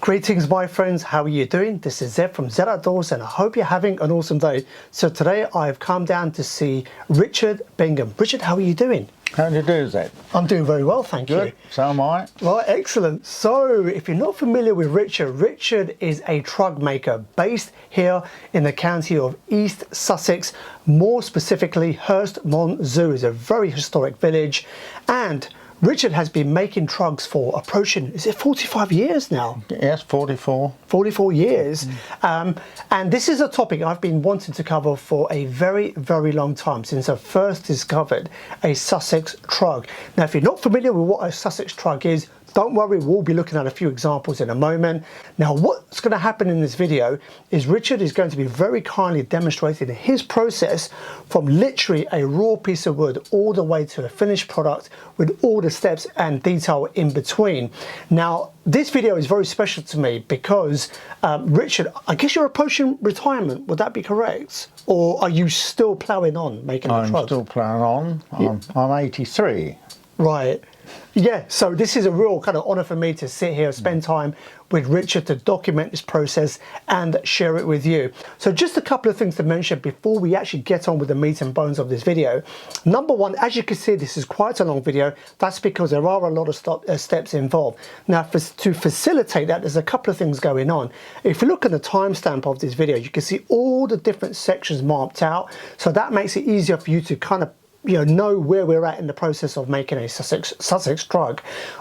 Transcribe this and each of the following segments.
Greetings my friends, how are you doing? This is Zeb from Zed Outdoors and I hope you're having an awesome day. So today I've come down to see Richard Bingham. Richard, how are you doing? How do you do, Zed? I'm doing very well, thank you. So am I. Right, excellent. So if you're not familiar with Richard, Richard is a trug maker based here in the county of East Sussex, more specifically Hurst-on-Zoo is a very historic village, and Richard has been making trugs for approaching, is it 45 years now? Yes, 44. 44 years. And this is a topic I've been wanting to cover for a very, very long time, since I first discovered a Sussex trug. Now, if you're not familiar with what a Sussex trug is, don't worry, we'll be looking at a few examples in a moment. Now, what's going to happen in this video is Richard is going to be very kindly demonstrating his process from literally a raw piece of wood all the way to a finished product with all the steps and detail in between. Now, this video is very special to me because, Richard, I guess you're approaching retirement, would that be correct? Or are you still ploughing on making the trugs? I'm still ploughing on. I'm 83. Right. Yeah, so this is a real kind of honour for me to sit here, spend time with Richard to document this process and share it with you. So just a couple of things to mention before we actually get on with the meat and bones of this video. Number one, as you can see, this is quite a long video. That's because there are a lot of steps involved. Now, to facilitate that, there's a couple of things going on. If you look at the timestamp of this video, you can see all the different sections marked out. So that makes it easier for you to kind of know where we're at in the process of making a Sussex trug.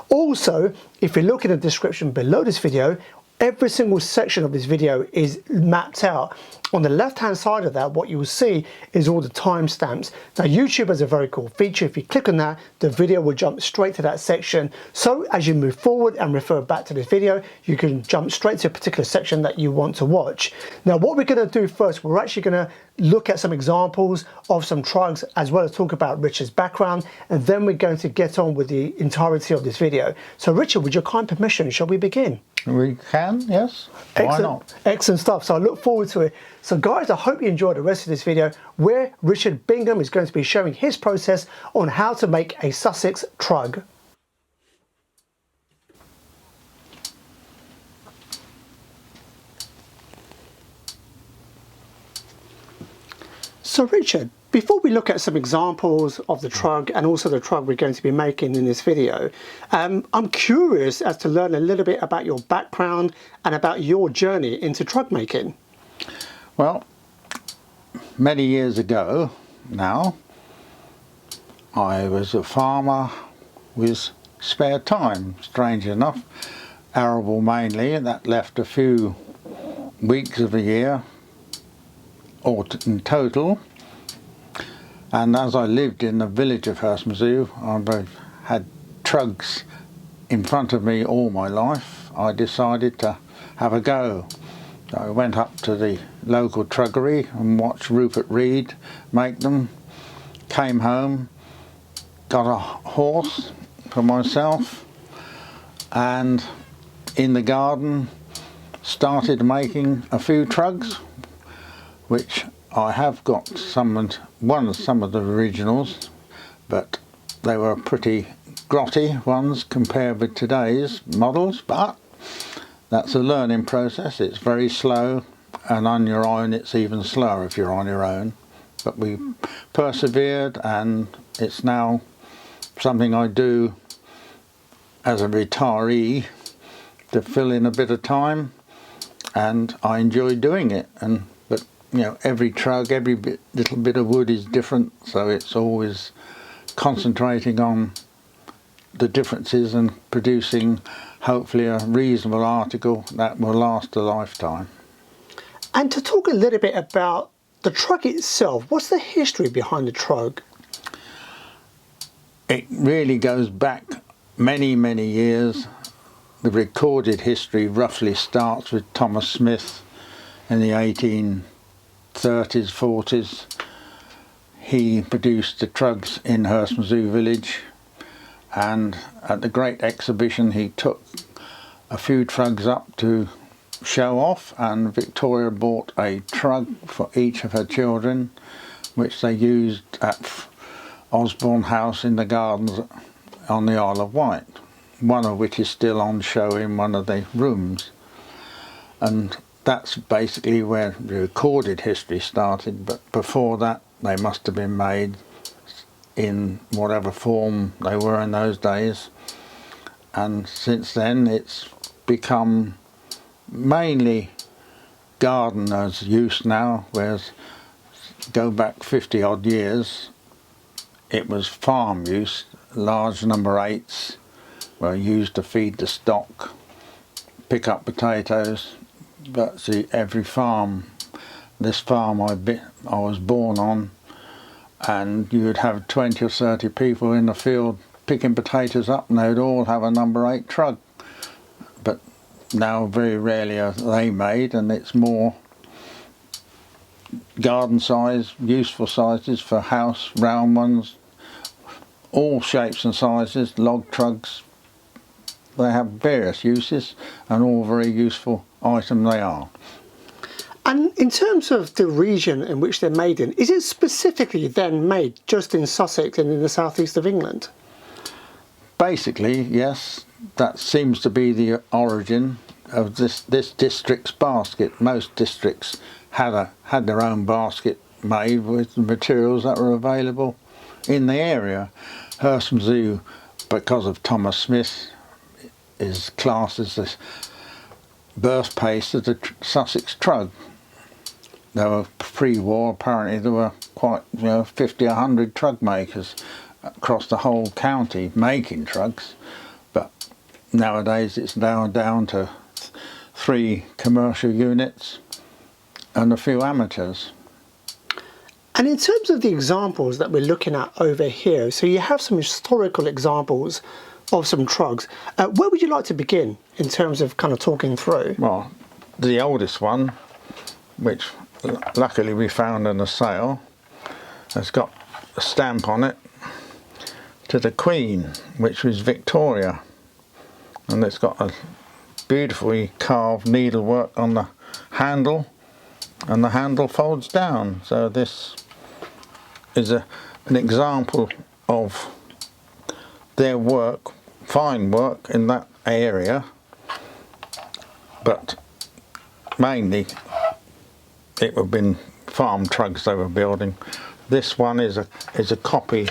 Also, if you look in the description below this video, every single section of this video is mapped out. On the left hand side of that, what you will see is all the timestamps. Now, YouTube has a very cool feature. If you click on that, the video will jump straight to that section. So as you move forward and refer back to this video, you can jump straight to a particular section that you want to watch. Now, what we're going to do first, we're actually going to look at some examples of some trugs, as well as talk about Richard's background, and then we're going to get on with the entirety of this video. So Richard, with your kind permission, shall we begin? We can, yes. Excellent. Why not? Excellent stuff. So I look forward to it. So guys, I hope you enjoy the rest of this video where Richard Bingham is going to be showing his process on how to make a Sussex trug. So Richard, before we look at some examples of the trug and also the trug we're going to be making in this video, I'm curious as to learn a little bit about your background and about your journey into trug making. Well, many years ago now, I was a farmer with spare time, strange enough, arable mainly, and that left a few weeks of the year or in total. And as I lived in the village of Hurst-on-Zoo, I've had trugs in front of me all my life. I decided to have a go. So I went up to the local truggery and watched Rupert Reed make them. Came home, got a horse for myself, and in the garden started making a few trugs, which I have got some of the originals, but they were pretty grotty ones compared with today's models, but that's a learning process. It's very slow, and on your own it's even slower if you're on your own. But we persevered, and it's now something I do as a retiree to fill in a bit of time, and I enjoy doing it. But you know, every trug, little bit of wood is different, so it's always concentrating on the differences and producing hopefully a reasonable article that will last a lifetime. And to talk a little bit about the trug itself, what's the history behind the trug? It really goes back many, many years. The recorded history roughly starts with Thomas Smith in the 1830s, 40s. He produced the trugs in Hurst-on-Zoo village, and at the great exhibition he took a few trugs up to show off, and Victoria bought a trug for each of her children, which they used at Osborne House in the gardens on the Isle of Wight, one of which is still on show in one of the rooms. and that's basically where the recorded history started. But before that, they must have been made in whatever form they were in those days, and since then it's become mainly gardeners' use now, whereas go back 50 odd years it was farm use. Large number 8s were used to feed the stock, pick up potatoes. But see, every farm, this farm I was born on, and you would have 20 or 30 people in the field picking potatoes up, and they'd all have a number 8 trug. But now very rarely are they made, and it's more garden size, useful sizes for house, round ones, all shapes and sizes, log trugs. They have various uses, and all very useful items they are. And in terms of the region in which they're made in, is it specifically then made just in Sussex and in the southeast of England? Basically, yes, that seems to be the origin of this district's basket. Most districts had their own basket made with the materials that were available in the area. Hersham Zoo, because of Thomas Smith, is classed as the birthplace of the Sussex Trug. There were pre-war, apparently there were quite 50 or 100 trug makers across the whole county making trugs, but nowadays it's now down to 3 commercial units and a few amateurs. And in terms of the examples that we're looking at over here, so you have some historical examples of some trugs. Where would you like to begin in terms of kind of talking through? Well, the oldest one, which luckily we found in a sale, has got a stamp on it to the Queen, which was Victoria, and it's got a beautifully carved needlework on the handle, and the handle folds down. So this is an example of their work, fine work in that area, but mainly it would have been farm trugs they were building. This one is a copy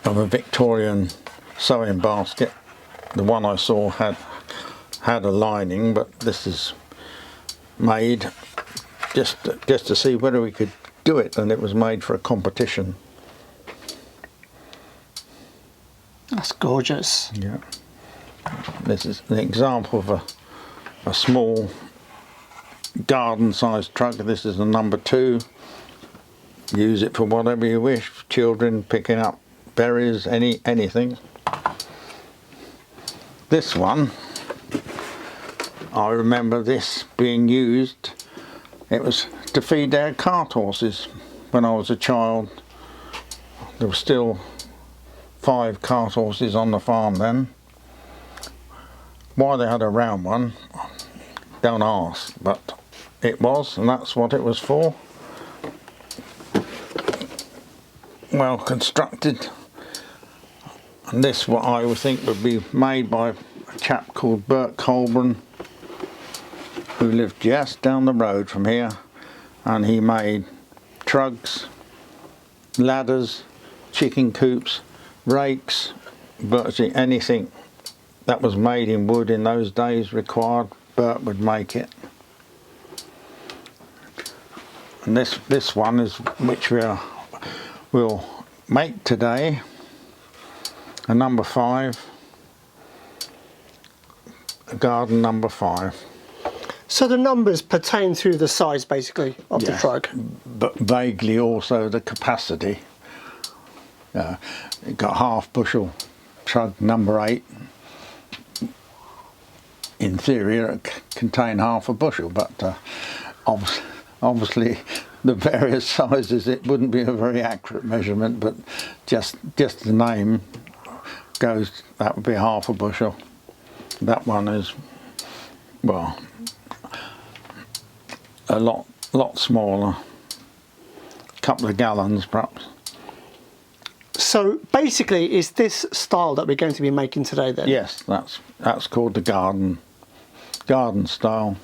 of a Victorian sewing basket. The one I saw had a lining, but this is made just to see whether we could do it, and it was made for a competition. That's gorgeous. Yeah. This is an example of a small garden-sized truck. This is a number 2. Use it for whatever you wish. Children picking up berries, anything. This one, I remember this being used. It was to feed their cart horses when I was a child. There were still 5 cart horses on the farm then. Why they had a round one, don't ask, but it was, and that's what it was for. Well constructed. And this, what I would think would be made by a chap called Bert Colburn, who lived just down the road from here, and he made trugs, ladders, chicken coops, rakes, virtually anything that was made in wood in those days required, Bert would make it. And this one is which we'll make today, a number 5, a garden number 5. So the numbers pertain to the size basically of the trug? But vaguely also the capacity. It got half bushel trug number 8. In theory it contain half a bushel, but obviously the various sizes, it wouldn't be a very accurate measurement, but just the name goes, that would be half a bushel. That one is, well, a lot smaller, a couple of gallons perhaps. So basically, is this style that we're going to be making today then? Yes, that's called the garden garden style.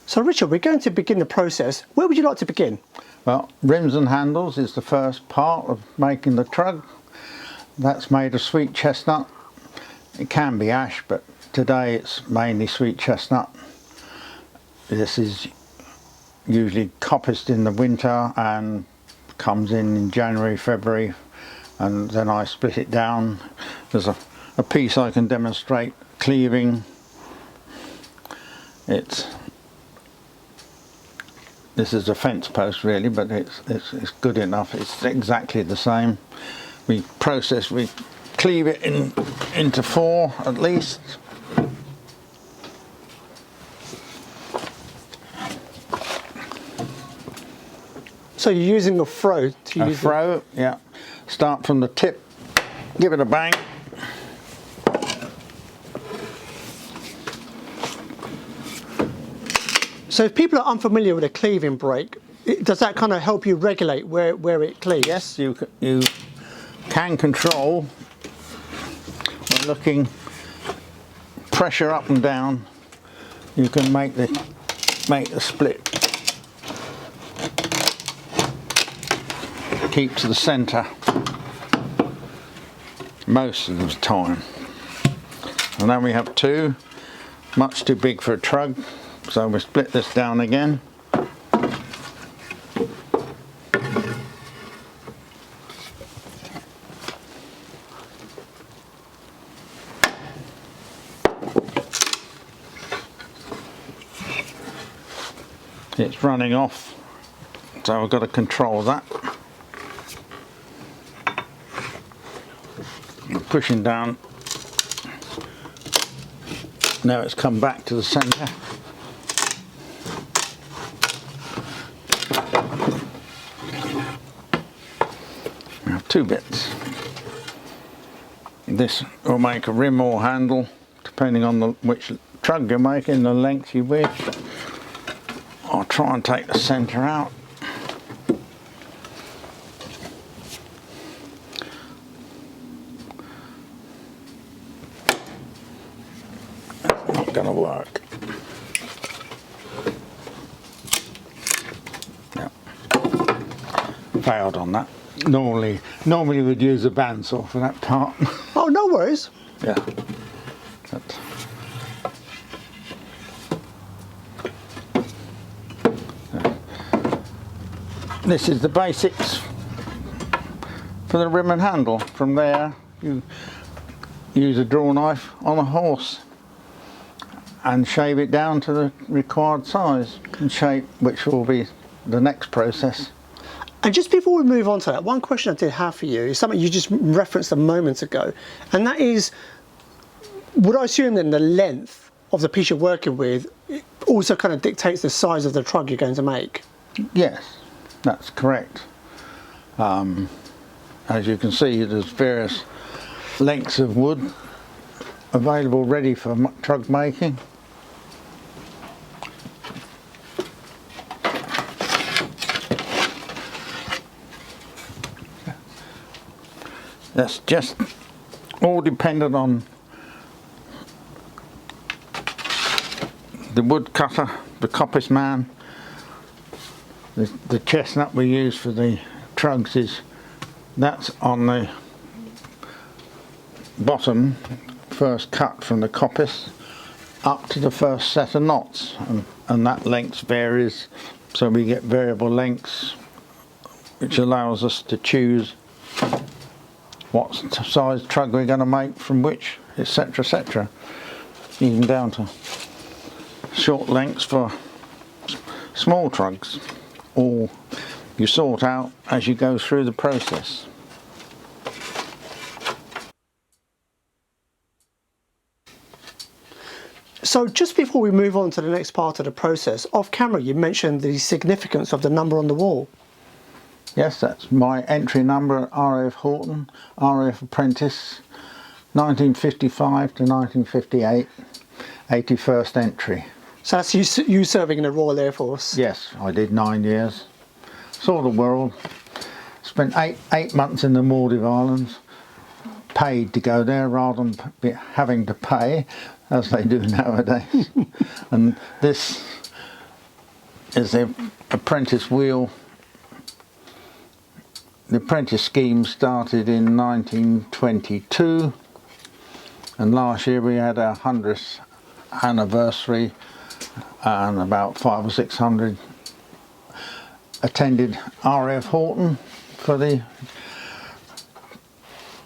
So Richard, we're going to begin the process. Where would you like to begin? Well, rims and handles is the first part of making the trug. That's made of sweet chestnut. It can be ash, but today it's mainly sweet chestnut. This is usually coppiced in the winter and comes in January, February, and then I split it down. There's a piece I can demonstrate cleaving. This is a fence post really, but it's good enough. It's exactly the same. We cleave it into 4 at least. So you're using a throw to use throw, yeah. Start from the tip, give it a bang. So if people are unfamiliar with a cleaving brake, does that kind of help you regulate where it cleaves? Yes, you can control by looking pressure up and down. You can make the split. Keep to the centre most of the time. And then we have 2, much too big for a trug. So we split this down again. It's running off, so I've got to control that. I'm pushing down. Now it's come back to the centre. We have 2 bits. This will make a rim or handle, depending on which trug you're making, the length you wish. I'll try and take the centre out. That's not going to work. Yeah. Failed on that. Normally we'd use a bandsaw for that part. Oh, no worries. Yeah. But this is the basics for the rim and handle. From there you use a Drawknife on a horse and shave it down to the required size and shape, which will be the next process. And just before we move on to that, one question I did have for you is something you just referenced a moment ago, and that is, would I assume then the length of the piece you're working with also kind of dictates the size of the trug you're going to make? Yes, that's correct. As you can see, there's various lengths of wood available ready for trug making. That's just all dependent on the woodcutter, the coppice man. The chestnut we use for the trugs that's on the bottom, first cut from the coppice up to the first set of knots, and that length varies, so we get variable lengths, which allows us to choose what size trug we're going to make from which, etc, etc, even down to short lengths for small trugs. All you sort out as you go through the process. So just before we move on to the next part of the process, off camera you mentioned the significance of the number on the wall. Yes, that's my entry number at RAF Horton, RAF Apprentice, 1955 to 1958, 81st entry. So that's you serving in the Royal Air Force? Yes, I did 9 years. Saw the world. Spent eight months in the Maldives Islands. paid to go there rather than having to pay, as they do nowadays. And this is the apprentice wheel. The apprentice scheme started in 1922, and last year we had our 100th anniversary, and about 500 or 600 attended RF Horton for the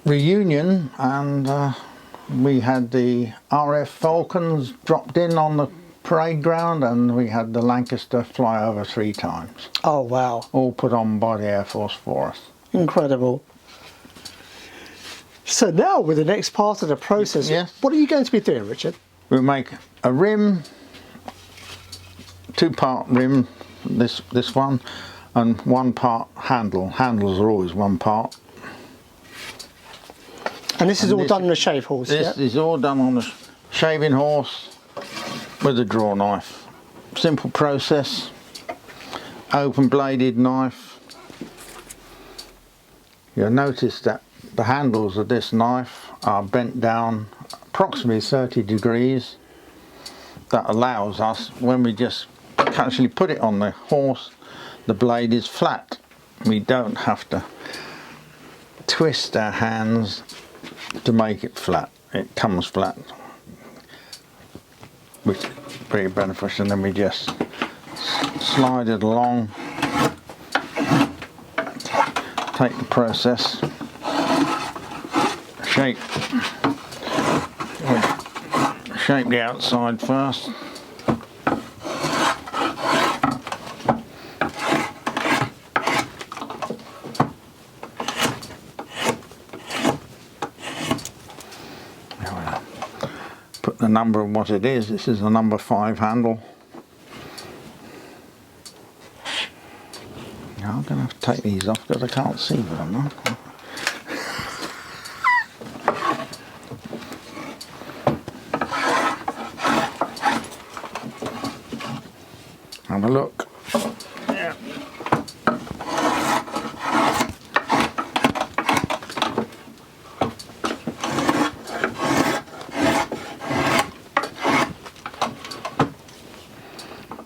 reunion, and we had the RF Falcons dropped in on the parade ground, and we had the Lancaster fly over 3 times. Oh wow. All put on by the Air Force for us. Incredible. So now with the next part of the process, yes, what are you going to be doing, Richard? We make a rim, 2-part rim, this one, and 1-part handle. Handles are always 1 part. And this is all done on a shave horse, This yeah? is all done on a shaving horse with a draw knife. Simple process. Open bladed knife. You'll notice that the handles of this knife are bent down approximately 30 degrees. That allows us, when we just actually put it on the horse, the blade is flat. We don't have to twist our hands to make it flat. It comes flat, which is very beneficial. And then we just slide it along, take the process, shape the outside first. Put the number of what it is. This is a number 5 handle. Now I'm going to have to take these off because I can't see them now. Have a look. Yeah.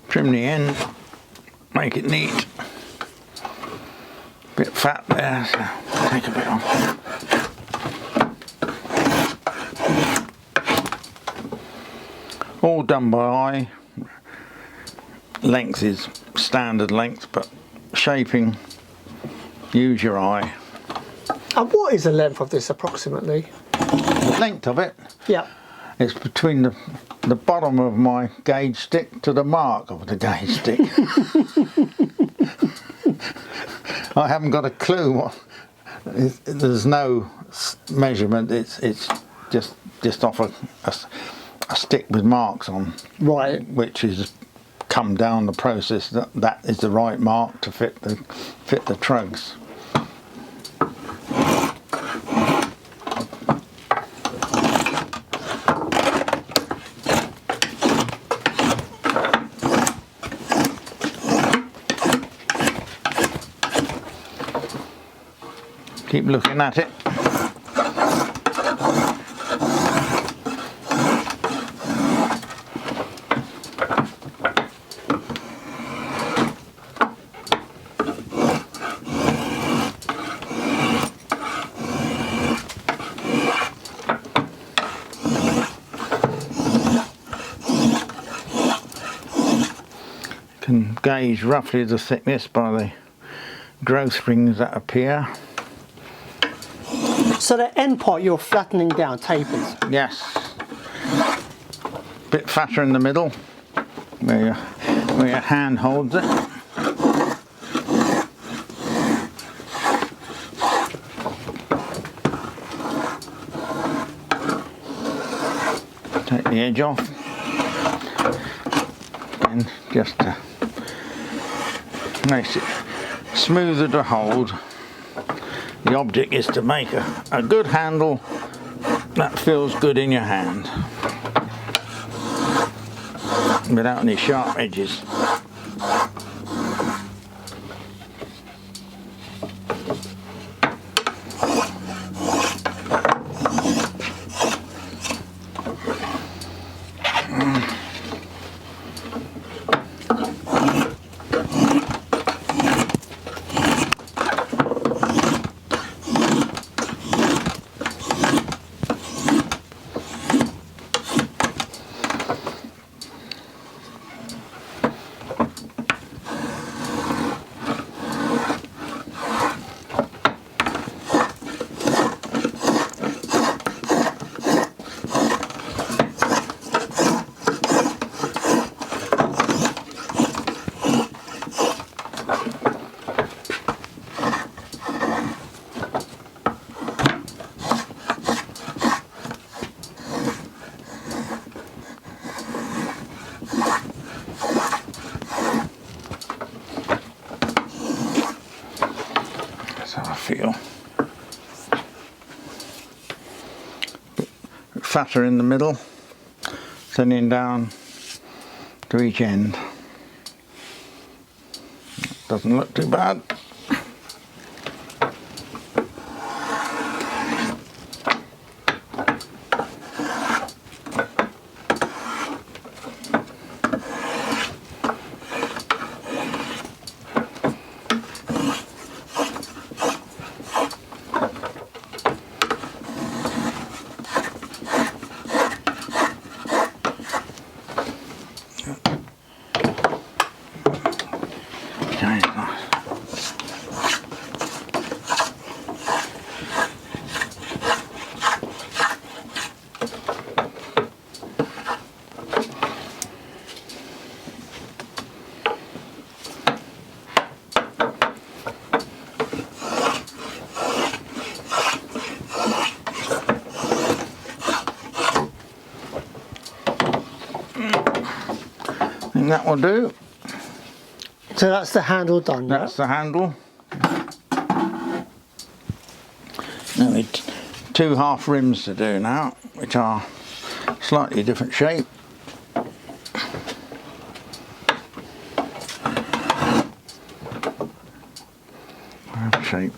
Trim the end, make it neat. Bit fat there, so take a bit off. All done by eye. Length is standard length, but shaping, use your eye. And what is the length of this approximately? The length of it, Yeah. it's between the bottom of my gauge stick to the mark of the gauge stick. I haven't got a clue what. There's no measurement. It's just off a stick with marks on. Right. Which is come down the process that is the right mark to fit the trugs. Keep looking at it. Can gauge roughly the thickness by the growth rings that appear. So the end part you're flattening down, tapers. Yes. Bit fatter in the middle, where your hand holds it. Take the edge off, and just to makes it smoother to hold. The object is to make a good handle that feels good in your hand without any sharp edges. have a feel. Bit fatter in the middle, thinning down to each end. Doesn't look too bad. And that will do. So that's the handle done. That's the handle. Now it's 2 half rims to do now, which are slightly different shape. Shape.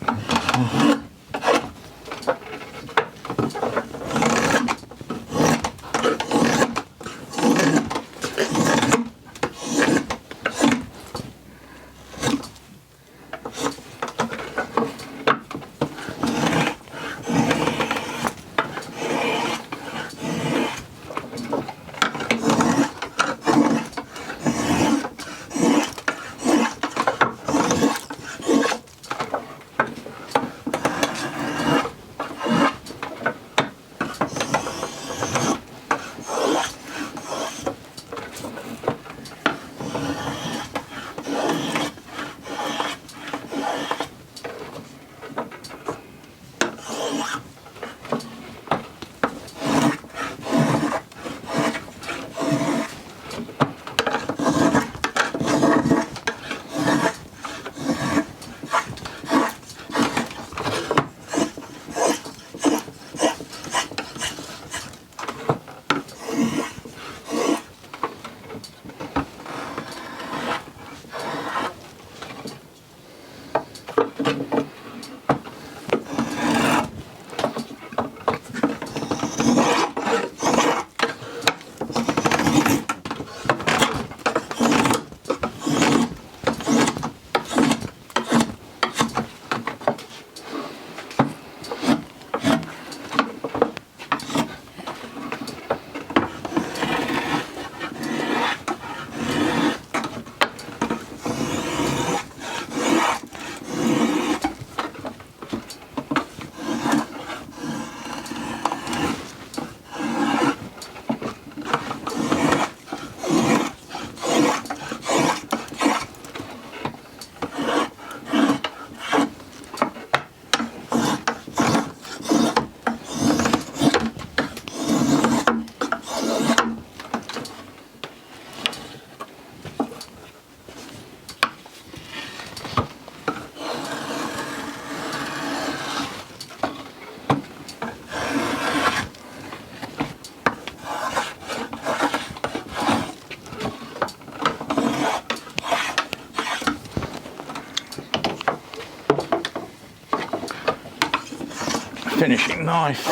Finishing knife,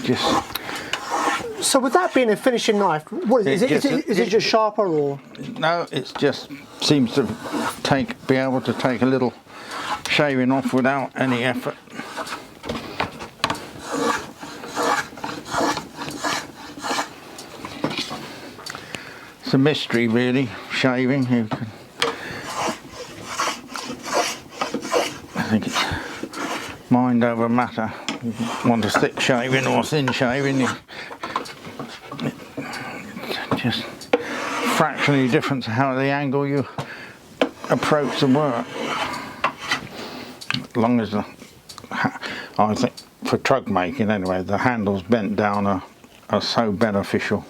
just. So with that being a finishing knife, what is it? Is it just sharper or? No, it just seems to be able to take a little shaving off without any effort. It's a mystery, really, shaving. I think it's mind over matter. You want a thick shaving or thin shaving, it's just fractionally different to how the angle you approach the work. As long as I think for trug making anyway, the handles bent down are so beneficial.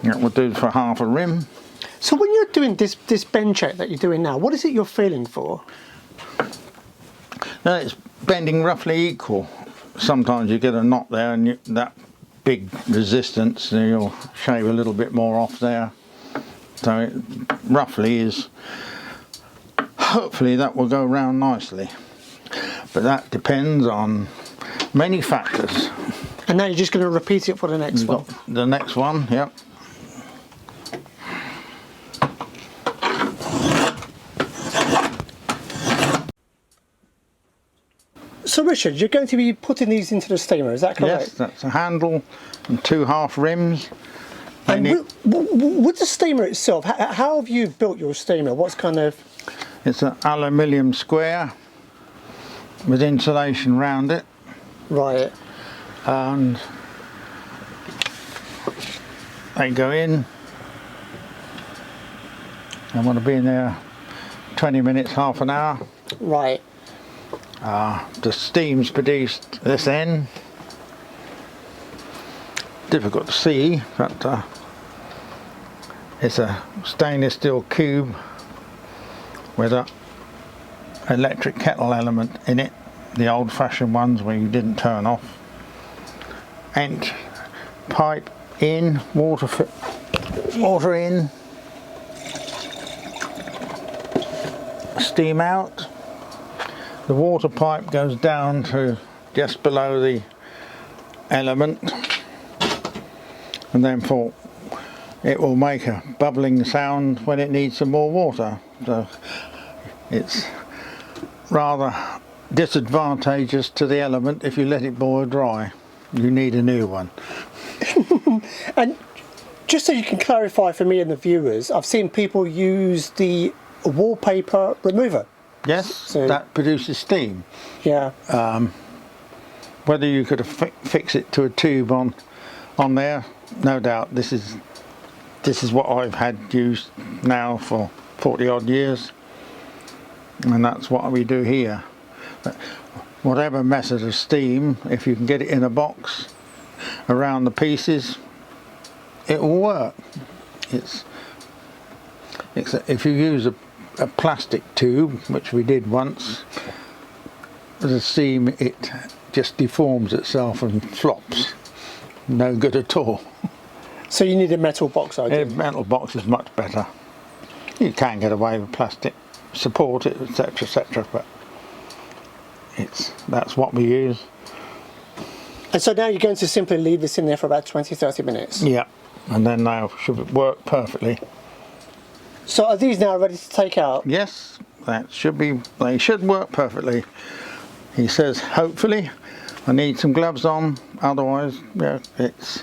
That will do for half a rim. So when you're doing this bend check that you're doing now, what is it you're feeling for? It's bending roughly equal. Sometimes you get a knot there and that big resistance, and you'll shave a little bit more off there. So it roughly is, hopefully that will go round nicely. But that depends on many factors. And now you're just going to repeat it for the next one. The next one, yep. So Richard, you're going to be putting these into the steamer, is that correct? Yes, that's a handle and 2 half rims. And with the steamer itself, how have you built your steamer? What's kind of... It's an aluminium square with insulation round it. Right. And they go in. I want to be in there 20 minutes, half an hour. Right. The steam's produced this end. Difficult to see, but it's a stainless steel cube with a electric kettle element in it, the old-fashioned ones where you didn't turn off. And pipe in, water in, steam out. The water pipe goes down to just below the element, and then it will make a bubbling sound when it needs some more water. So it's rather disadvantageous to the element if you let it boil dry. You need a new one. And just so you can clarify for me and the viewers, I've seen people use the wallpaper remover. Yes, so that produces steam. Yeah. Whether you could fix it to a tube on there, no doubt. This is what I've had used now for 40 odd years, and that's what we do here. But whatever method of steam, if you can get it in a box around the pieces, it will work. If you use a plastic tube, which we did once, the steam, it just deforms itself and flops. No good at all. So you need a metal box, I A metal box is much better. You can get away with plastic, support it, etc, etc, but that's what we use. And so now you're going to simply leave this in there for about 20-30 minutes? Yeah, and then they should work perfectly. So are these now ready to take out? Yes, they should work perfectly. He says, hopefully. I need some gloves on, otherwise, yeah, it's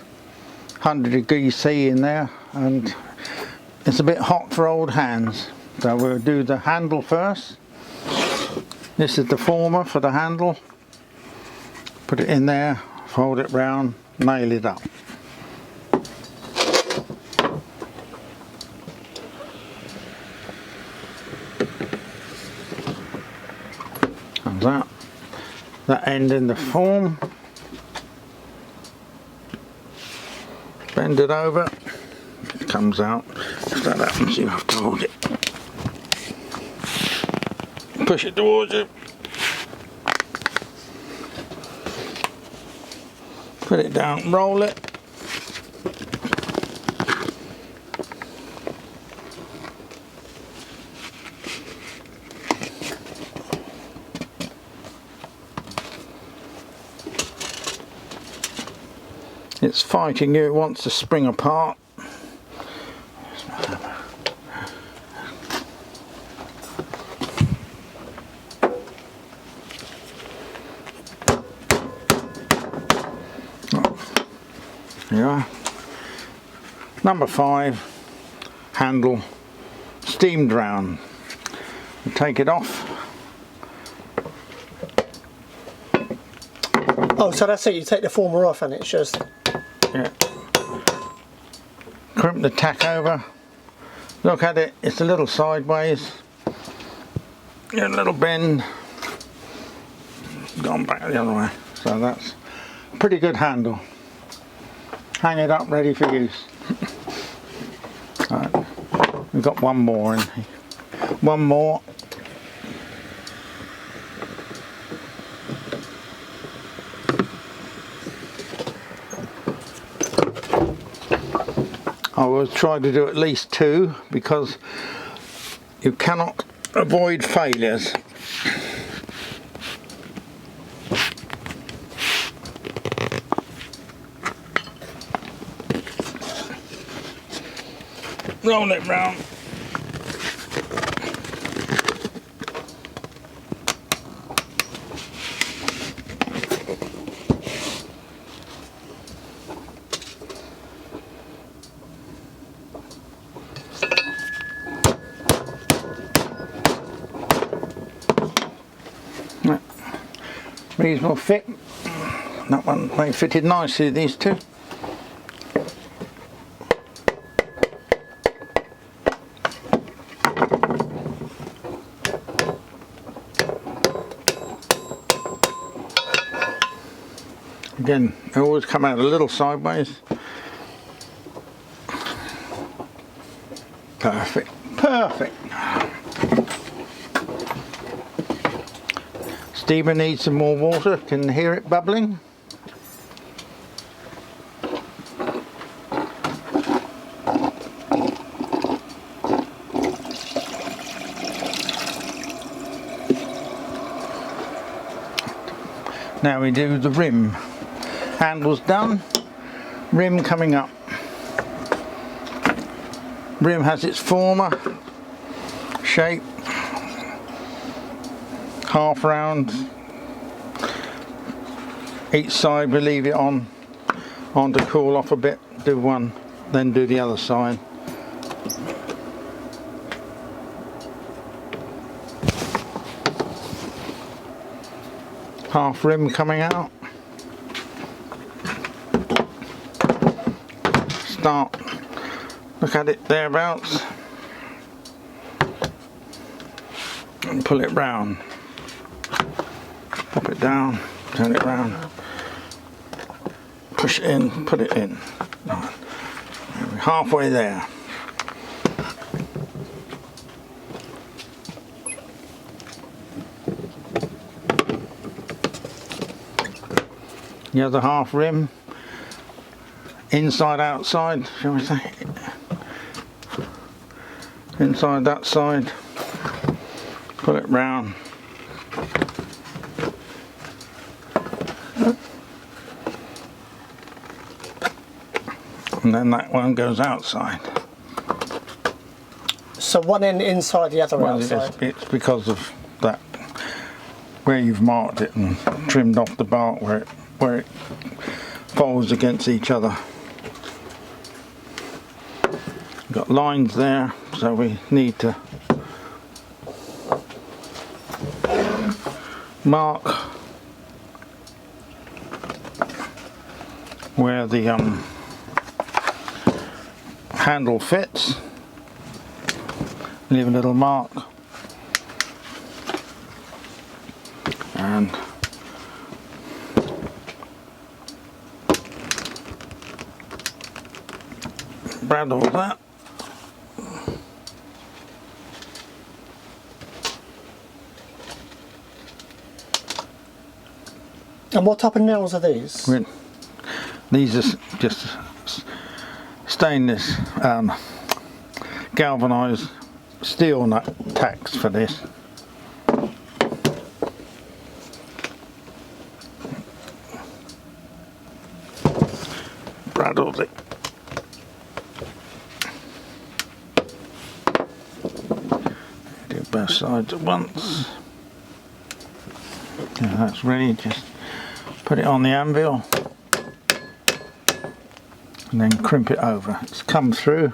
100 degrees C in there, and it's a bit hot for old hands. So we'll do the handle first. This is the former for the handle. Put it in there, fold it round, nail it up. And that end in the form. Bend it over. It comes out. If that happens, you have to hold it. Push it towards you. Put it down, roll it. It's fighting you, it wants to spring apart. There you are. Number 5, handle, steam drown. You take it off. Oh, so that's it, you take the former off and it's just... Yeah. Crimp the tack over. Look at it, it's a little sideways. Get a little bend. Gone back the other way. So that's a pretty good handle. Hang it up ready for use. Right. We've got one more in here. One more. I will try to do at least 2 because you cannot avoid failures. Roll it round. Reasonable fit. That one they fitted nicely, these two. Again, they always come out a little sideways. Perfect, perfect. Steamer needs some more water, can hear it bubbling. Now we do the rim. Handle's done, rim coming up. Rim has its former shape, half round. Each side we leave it on to cool off a bit, do one, then do the other side. Half rim coming out. Start, look at it thereabouts and pull it round, pop it down, turn it round, push it in, put it in. Right. We're halfway there. The other half rim, inside outside, shall we say? Inside that side, pull it round. And then that one goes outside. So one end inside, the other Well, outside? it's because of that, where you've marked it and trimmed off the bark where it folds against each other. Got lines there, so we need to mark where the handle fits. Leave a little mark and brandle that. And what type of nails are these? These are just stainless galvanized steel nut tacks for this. Brandles it. Do both sides at once. Okay, that's ready. Just put it on the anvil and then crimp it over. It's come through.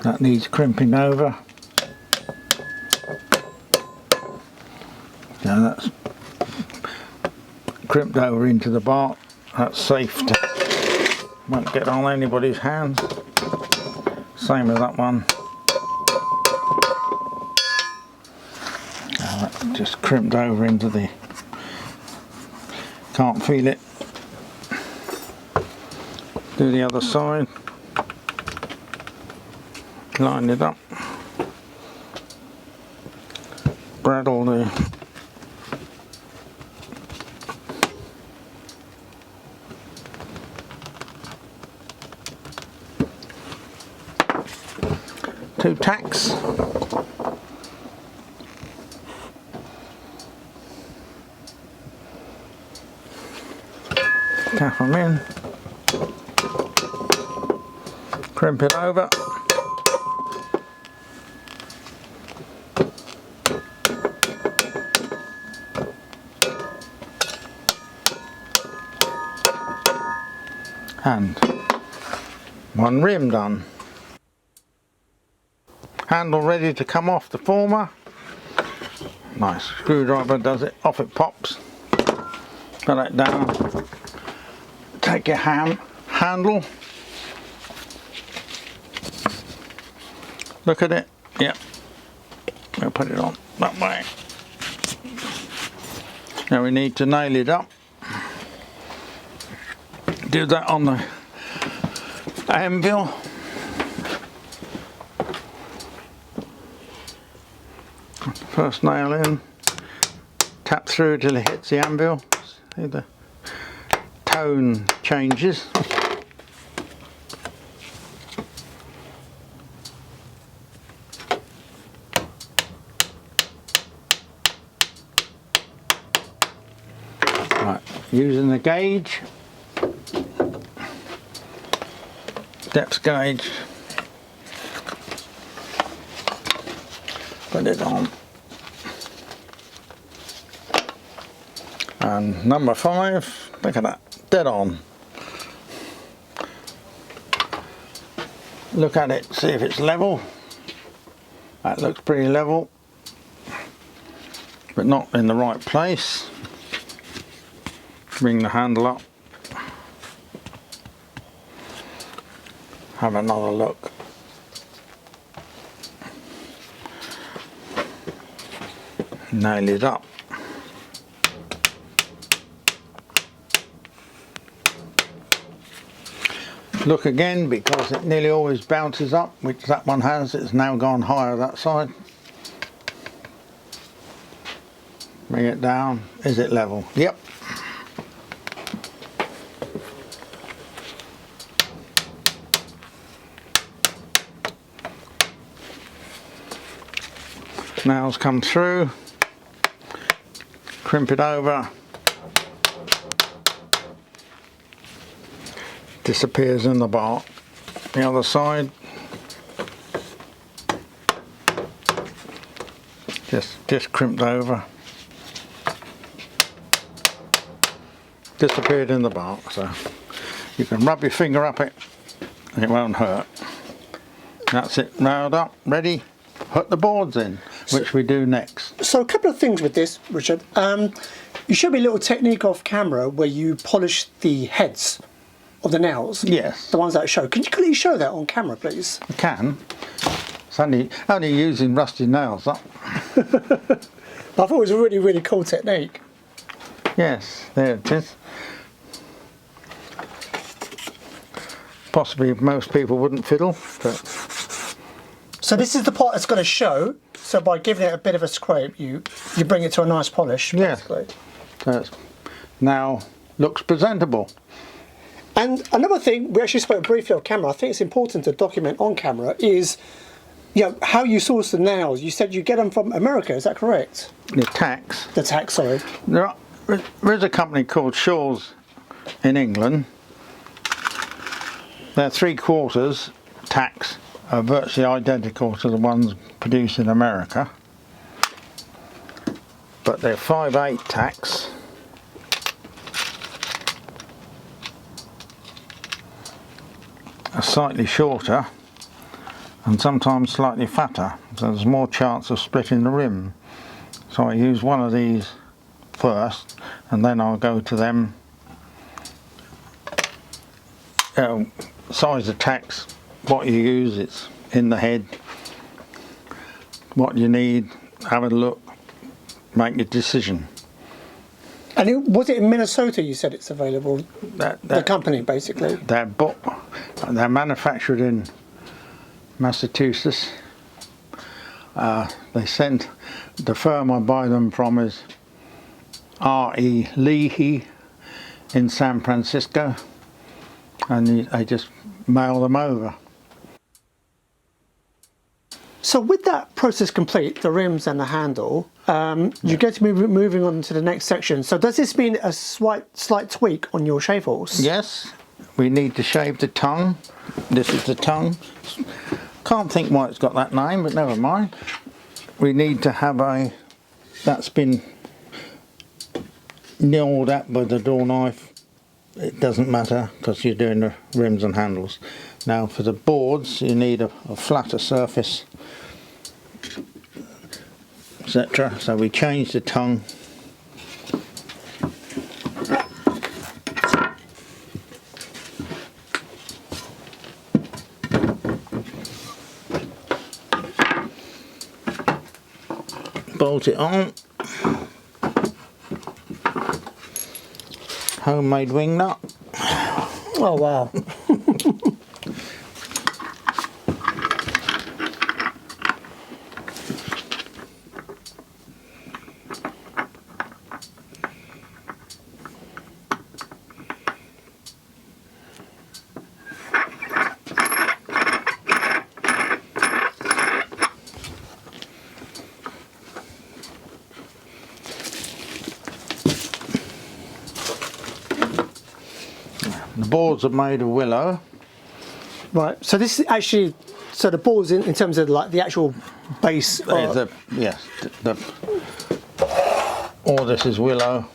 That needs crimping over. Now that's crimped over into the bark. That's safe to, won't get on anybody's hands. Same as that one. Now that's just crimped over into the, can't feel it. Do the other side. Line it up. Brandle the 2 tacks. Tap them in. Crimp it over. And 1 rim done. Handle ready to come off the former. Nice screwdriver does it, off it pops. Put that down. Take your handle. Look at it. Yep. We'll put it on that way. Now we need to nail it up. Do that on the anvil. First nail in, tap through till it hits the anvil. See the tone changes. Right, using the gauge. Depth gauge, put it on, and number 5, look at that, dead on. Look at it, see if it's level. That looks pretty level, but not in the right place. Bring the handle up. Have another look. Nail it up. Look again, because it nearly always bounces up, which that one has. It's now gone higher that side. Bring it down. Is it level? Yep. Nails come through, crimp it over, disappears in the bark. The other side, just crimped over, disappeared in the bark. So you can rub your finger up it and it won't hurt. That's it, nailed up, ready. Put the boards in, which we do next. So a couple of things with this, Richard. You showed me a little technique off camera where you polish the heads of the nails. Yes. The ones that show. Can you please show that on camera, please? I can. It's only using rusty nails. I thought it was a really, really cool technique. Yes, there it is. Possibly most people wouldn't fiddle, but... So this is the part that's going to show. So by giving it a bit of a scrape, you bring it to a nice polish. Yes. Basically. So it now looks presentable. And another thing, we actually spoke briefly on camera. I think it's important to document on camera is, how you source the nails. You said you get them from America. Is that correct? The tacks. The tacks, sorry. There is a company called Shaw's in England. They're 3/4 tacks. Are virtually identical to the ones produced in America, but they're 5/8 tacks. Are slightly shorter and sometimes slightly fatter, so there's more chance of splitting the rim. So I use one of these first, and then I'll go to them. Size of tacks. What you use, it's in the head, what you need, have a look, make your decision. And was it in Minnesota you said it's available? The company, basically? They're manufactured in Massachusetts. They sent, the firm I buy them from is R.E. Leahy in San Francisco, and they just mail them over. So with that process complete, the rims and the handle, you get to moving on to the next section. So does this mean a slight tweak on your shave horse? Yes, we need to shave the tongue. This is the tongue. Can't think why it's got that name, but never mind. We need to have that's been nailed up with the Drawknife. It doesn't matter because you're doing the rims and handles. Now for the boards you need a flatter surface, etc. So we change the tongue. Bolt it on. Homemade wing nut. Oh wow. The boards are made of willow. Right. So this is actually, so the boards in terms of like the actual base. Yes. All this is willow.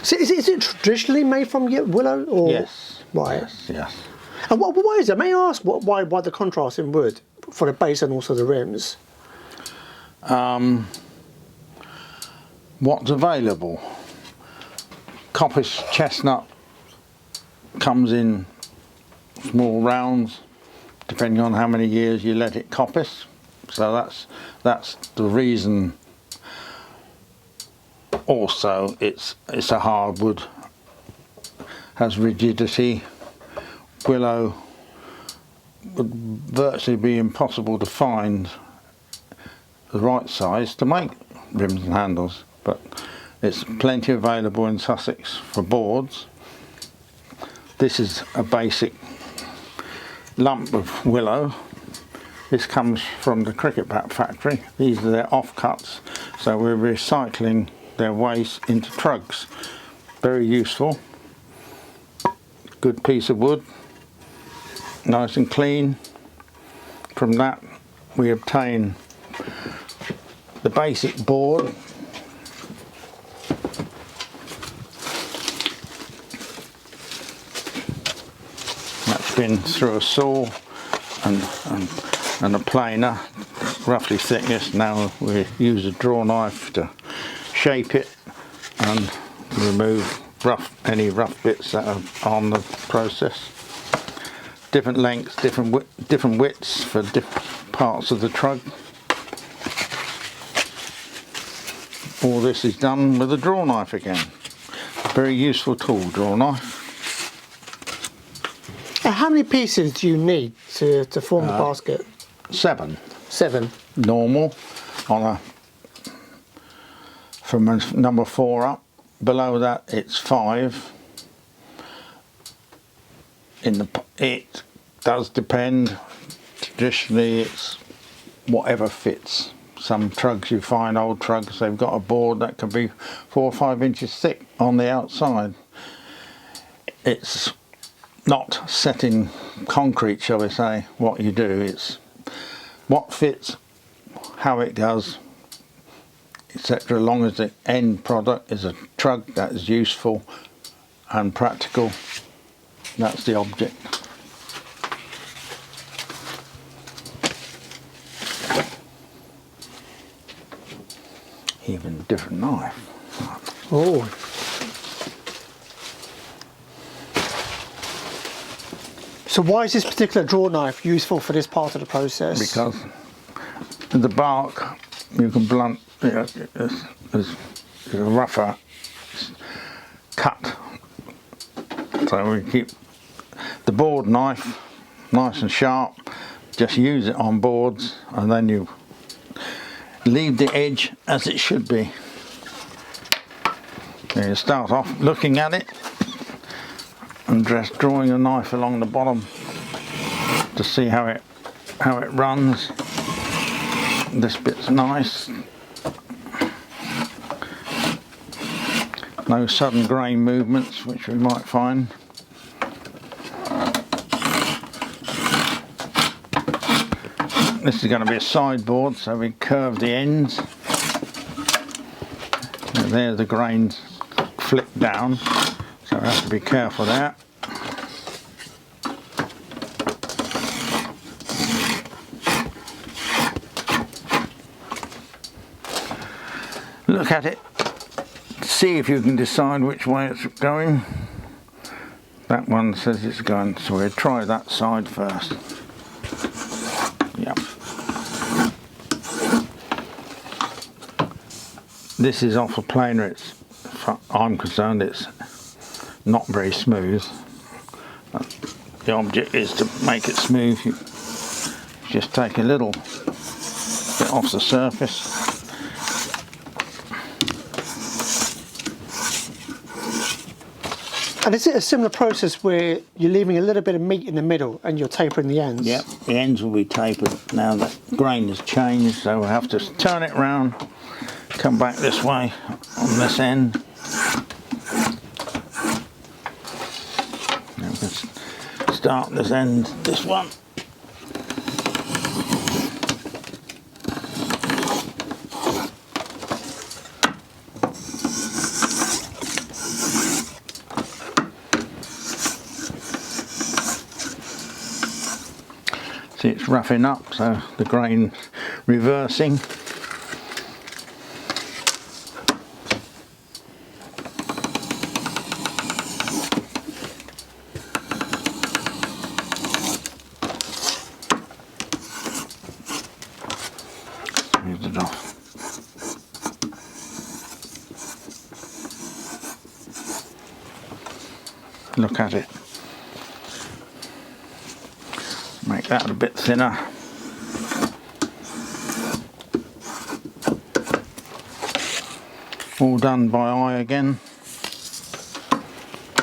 So is it traditionally made from willow? Or? Yes. Right. Yes. And why is it? May I ask why the contrast in wood for the base and also the rims? What's available? Coppice chestnut comes in small rounds, depending on how many years you let it coppice. So that's the reason. Also, it's a hardwood, has rigidity. Willow would virtually be impossible to find the right size to make rims and handles, but it's plenty available in Sussex for boards. This is a basic lump of willow. This comes from the cricket bat factory. These are their offcuts, so we're recycling their waste into trugs. Very useful. Good piece of wood, nice and clean. From that we obtain the basic board. That's been through a saw and a planer, roughly thickness. Now we use a Drawknife to shape it and remove any rough bits that are on the process. Different lengths, different widths for different parts of the trug. All this is done with a Drawknife again. Very useful tool, Drawknife. How many pieces do you need to form the basket? 7. 7. Normal on from a number 4 up. Below that it's 5. It does depend. Traditionally it's whatever fits. Some trugs you find, old trugs, they've got a board that can be 4 or 5 inches thick on the outside. It's not set in concrete, shall we say, what you do. It's what fits, how it does, etc. As long as the end product is a trug that is useful and practical, that's the object. Even a different knife. Oh. So why is this particular Drawknife useful for this part of the process? Because the bark you can blunt, is a rougher cut. So we keep the board knife nice and sharp, just use it on boards and then you leave the edge as it should be. Then you start off looking at it and just drawing a knife along the bottom to see how it how it runs. This bit's nice. No sudden grain movements, which we might find. This is going to be a sideboard, so we curve the ends. And there the grains flip down, so we have to be careful there. Look at it, see if you can decide which way it's going. That one says it's going, so we'll try that side first. Yep. This is off a planer. It's, I'm concerned, it's not very smooth. The object is to make it smooth. You just take a little bit off the surface. And is it a similar process where you're leaving a little bit of meat in the middle and you're tapering the ends? Yep, the ends will be tapered. Now the grain has changed, so we'll have to turn it round, come back this way on this end. Now we can start this end, this one. See, it's roughing up, so the grain reversing. Smooth it off. Look at it. Make that a bit thinner. All done by eye again.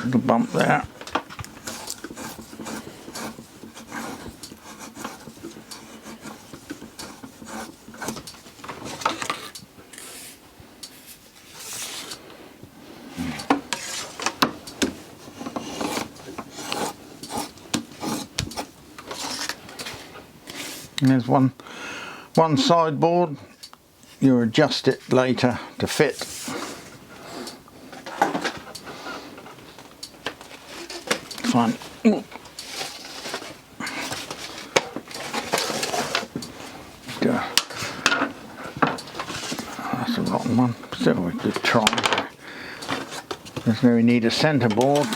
Little bump there. And there's one sideboard. You adjust it later to fit. Fine. That's a rotten one. Still we could try. There's where we need a centre board.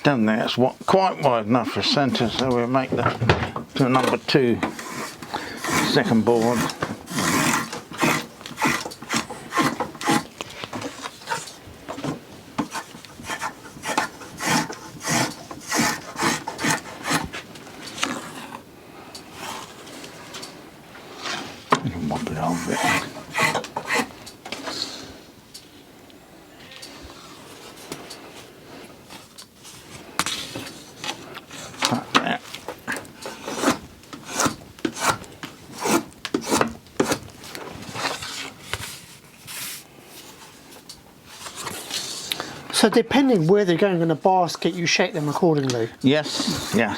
don't think it's quite wide enough for centre, so we'll make that to a number 2 second board. Mop it off a bit. Like that. So depending where they're going in the basket, you shape them accordingly? Yes, yeah.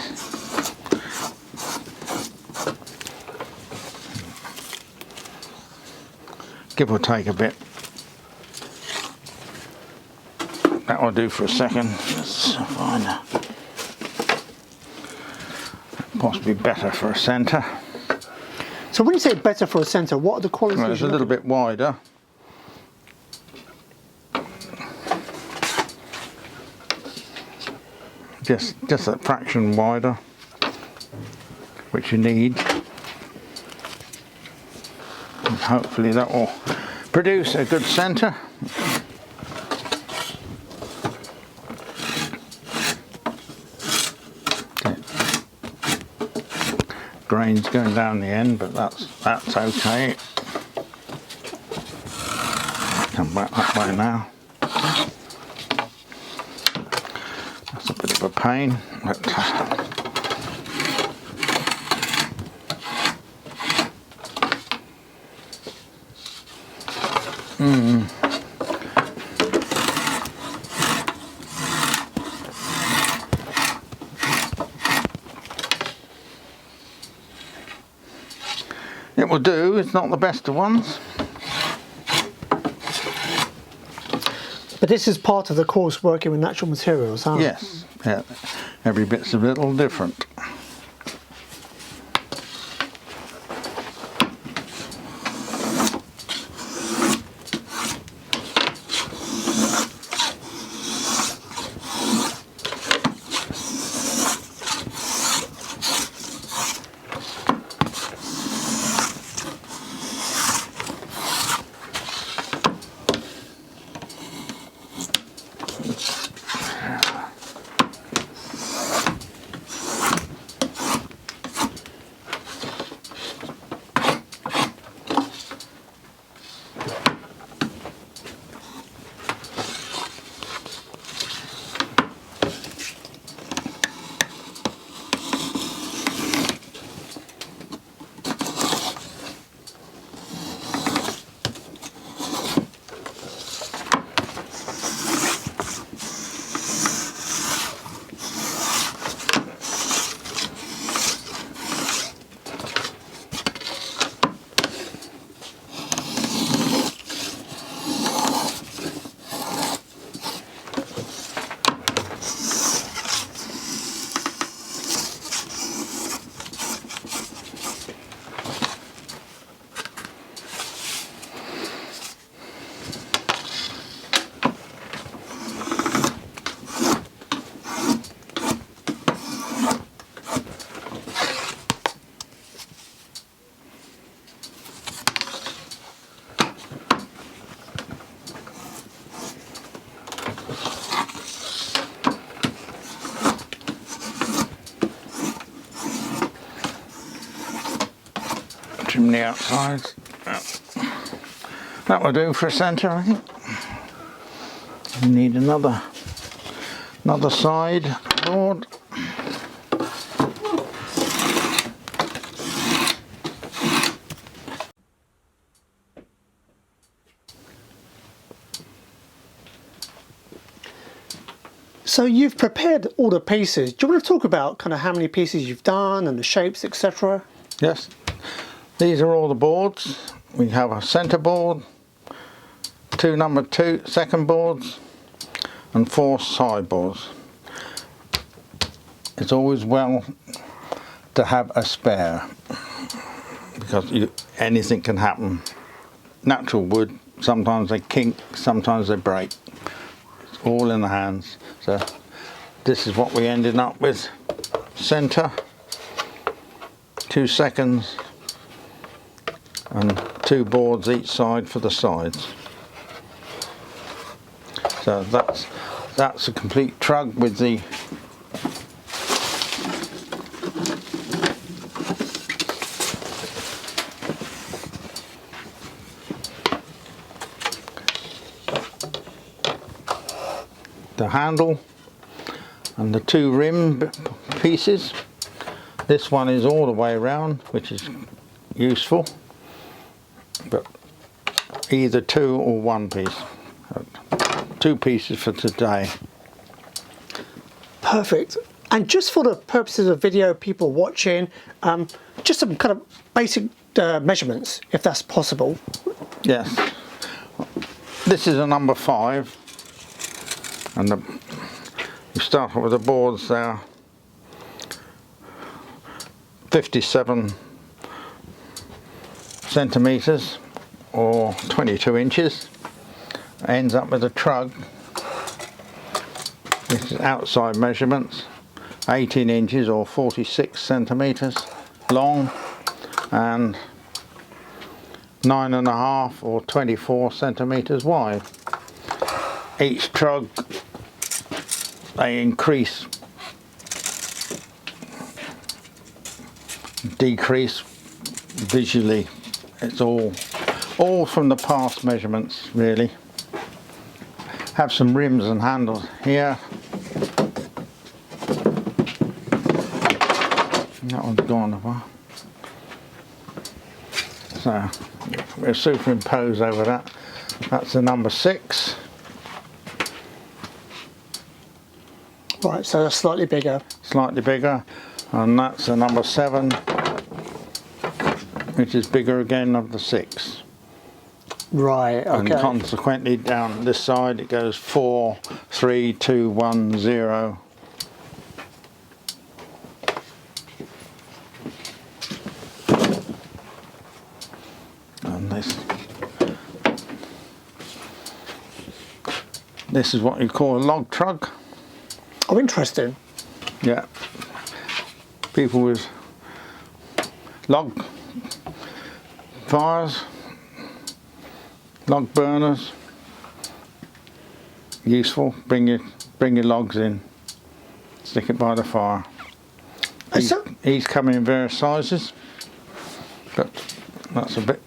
Give or take a bit. That will do for a second. Let's find a, possibly better for a centre. So when you say better for a centre, what are the qualities? Well, it's a little bit wider. Just a fraction wider, which you need. And hopefully that will produce a good centre. Okay. Grains going down the end, but that's okay. Come back that way now. That's a bit of a pain, but it will do. It's not the best of ones. But this is part of the course working with natural materials, huh? Yes, yeah. Every bit's a little different. Trim the outsides. That will do for a centre, I think. We need another side board. So you've prepared all the pieces. Do you want to talk about kind of how many pieces you've done and the shapes, etc.? Yes. These are all the boards. We have a centre board, 2 number 2 second boards, and 4 side boards. It's always well to have a spare because anything can happen. Natural wood, sometimes they kink, sometimes they break. It's all in the hands. So this is what we ended up with. Center, 2 seconds, and 2 boards each side for the sides. So that's a complete trug with the handle and the 2 rim pieces. This one is all the way around, which is useful, but either 2 or 1 piece. 2 pieces for today. Perfect. And just for the purposes of video, people watching, just some kind of basic measurements, if that's possible. Yes. This is a number 5, and you start with the boards there. 57 centimeters or 22 inches. Ends up with a trug. This is outside measurements. 18 inches or 46 centimeters long, and 9.5 or 24 centimeters wide. Each trug, they increase, decrease visually. It's all from the past measurements, really. Have some rims and handles here. That one's gone a while. So we'll superimpose over that. That's the number 6. Right, so that's slightly bigger. Slightly bigger, and that's the number 7, which is bigger again of the 6. Right, okay. And consequently down this side it goes 4, 3, 2, 1, 0. And this is what you call a log trug. Oh, interesting. Yeah. People with log fires, log burners, useful. Bring your logs in, stick it by the fire. These come in various sizes, but that's a bit.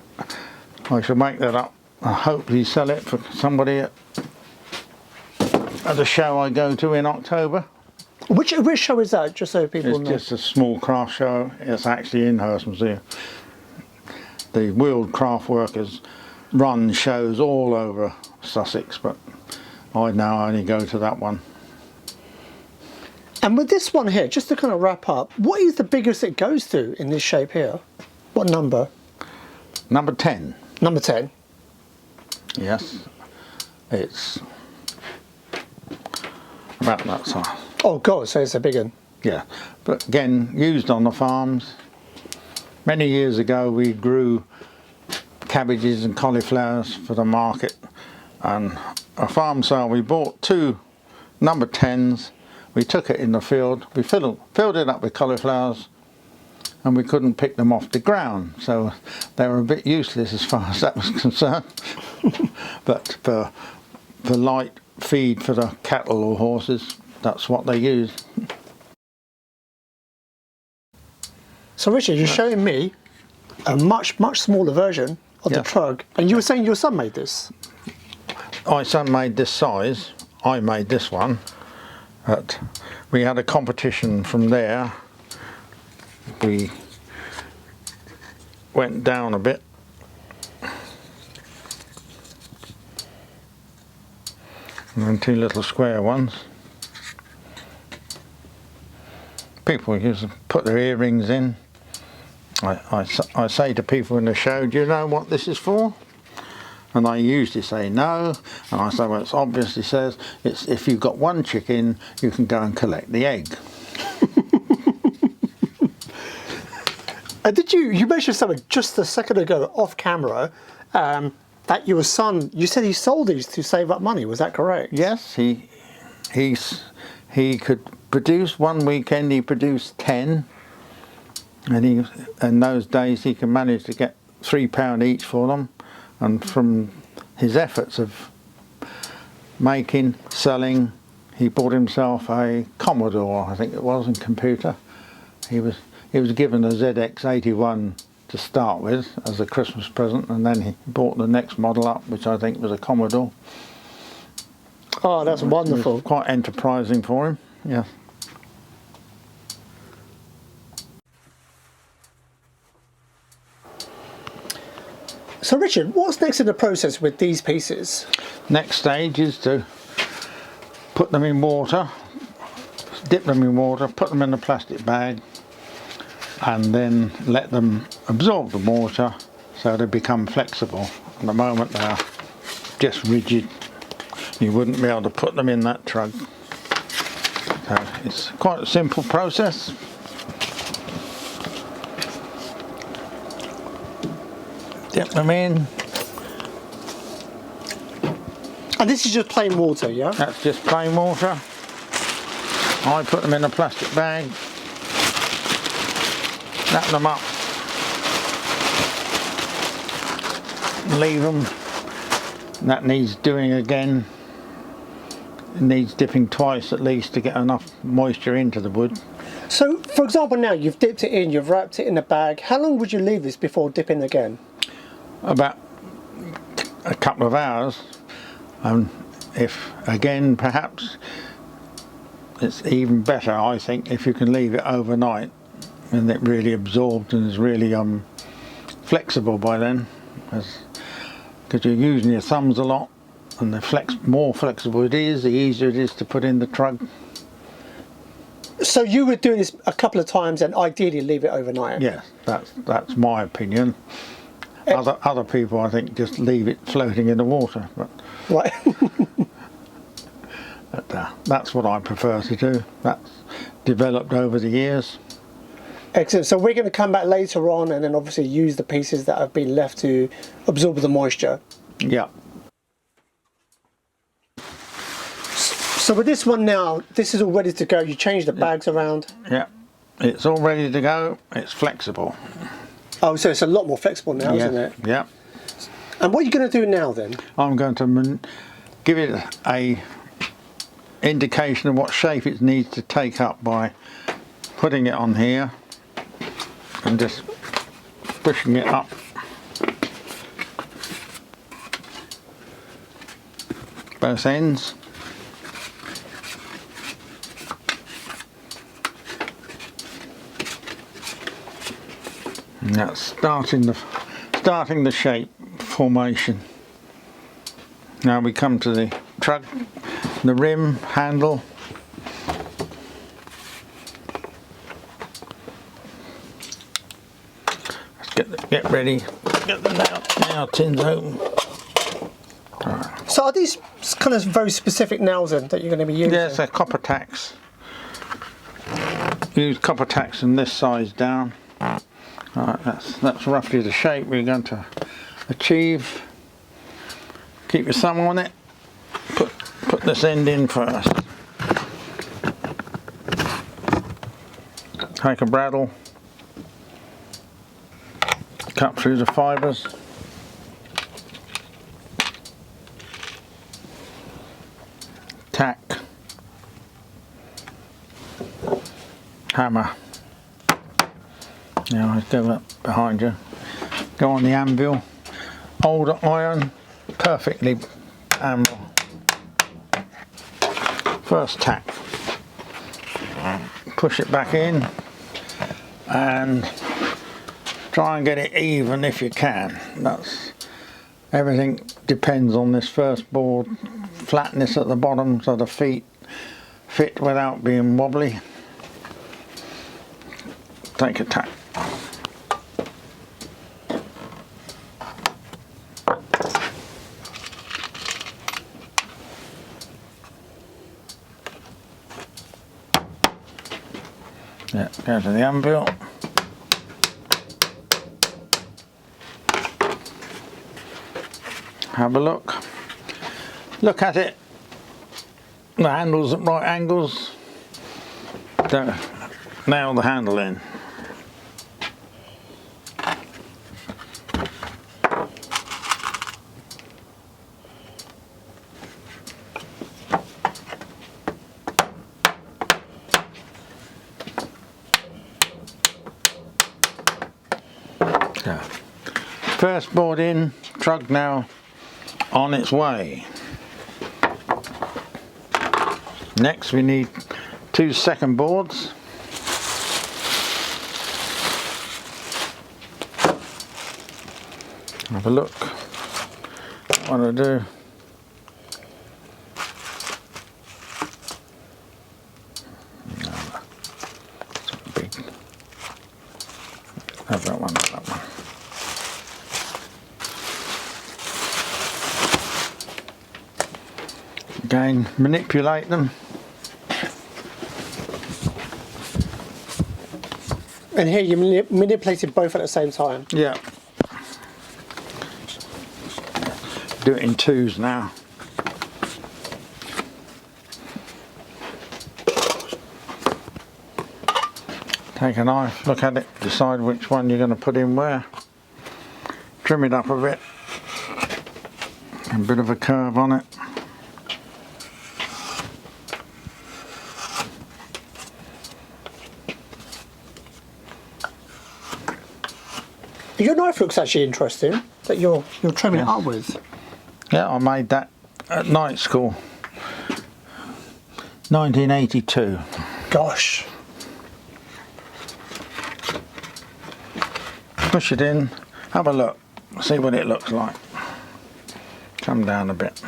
I shall make that up. I hope you sell it for somebody at the show I go to in October. Which show is that? Just so people know. It's just a small craft show. It's actually in Hurst Museum. The Wheeled Craft Workers run shows all over Sussex, but I now only go to that one. And with this one here, just to kind of wrap up, what is the biggest it goes to in this shape here? What number? Number 10. Number 10. Yes. It's about that size. Oh God, so it's a big one. Yeah, but again, used on the farms. Many years ago we grew cabbages and cauliflowers for the market, and a farm sale we bought 2 number 10s. We took it in the field, we filled it up with cauliflowers, and we couldn't pick them off the ground, so they were a bit useless as far as that was concerned. But for light feed for the cattle or horses, that's what they use. So Richard, you're showing me a much smaller version of the Trug, and you were saying your son made this. My son made this size. I made this one. But we had a competition from there. We went down a bit. And then 2 little square ones. People used to put their earrings in. I say to people in the show, do you know what this is for? And they usually say no, and I say, well, it obviously says it's if you've got 1 chicken, you can go and collect the egg. Did you mentioned something just a second ago off camera, that your son, you said he sold these to save up money, was that correct? Yes, he he could produce, one weekend he produced 10, and in those days he could manage to get £3 each for them, and from his efforts of making, selling, he bought himself a Commodore, I think it was, in computer. He was given a ZX81 to start with as a Christmas present, and then he bought the next model up, which I think was a Commodore. Oh, that's wonderful. It was quite enterprising for him, yeah. So Richard, what's next in the process with these pieces? Next stage is to put them in water, dip them in water, put them in a plastic bag, and then let them absorb the water so they become flexible. At the moment they're just rigid. You wouldn't be able to put them in that trug. So it's quite a simple process. Dip them in. And this is just plain water, yeah? That's just plain water. I put them in a plastic bag, wrap them up, leave them. That needs doing again. It needs dipping twice at least to get enough moisture into the wood. So, for example, now you've dipped it in, you've wrapped it in a bag. How long would you leave this before dipping again? About a couple of hours. If again, perhaps it's even better, I think, if you can leave it overnight and it really absorbed and is really flexible by then, because you're using your thumbs a lot, and the more flexible it is, the easier it is to put in the trug. So you would do this a couple of times and ideally leave it overnight? Yes, that's my opinion. Other people, I think, just leave it floating in the water. But, right. that's what I prefer to do. That's developed over the years. Excellent. So we're going to come back later on and then obviously use the pieces that have been left to absorb the moisture. Yeah. So with this one now, this is all ready to go. You change the bags around. Yeah. It's all ready to go. It's flexible. Oh, so it's a lot more flexible now, Yeah. isn't it? Yeah. And what are you going to do now then? I'm going to give it a indication of what shape it needs to take up by putting it on here and just pushing it up both ends. And that's starting the shape formation. Now we come to the trug, the rim handle. Let's get ready. Get the nail tins open. Right. So are these kind of very specific nails then that you're going to be using? Yes, they're copper tacks. Use copper tacks from this size down. Right, that's roughly the shape we're going to achieve. Keep your thumb on it. Put this end in first. Take a bradawl. Cut through the fibres. Tack. Hammer. Now let's go up behind you. Go on the anvil. Old iron, perfectly anvil. First tack. Push it back in and try and get it even if you can. Everything depends on this first board. Flatness at the bottom so the feet fit without being wobbly. Take a tack. Yeah, go to the anvil. Have a look. Look at it. The handle's at right angles. Don't nail the handle in. So, first board in, Trug now on its way. Next we need 2 second boards. Have a look what I do. No, it's big. Have that one, that one. Again, manipulate them. And here you manipulated both at the same time. Yeah. Do it in 2s now. Take a knife, look at it, decide which one you're going to put in where. Trim it up a bit. A bit of a curve on it. Your knife looks actually interesting that you're trimming it up with. Yeah, I made that at night school. 1982. Gosh. Push it in, have a look, see what it looks like. Come down a bit.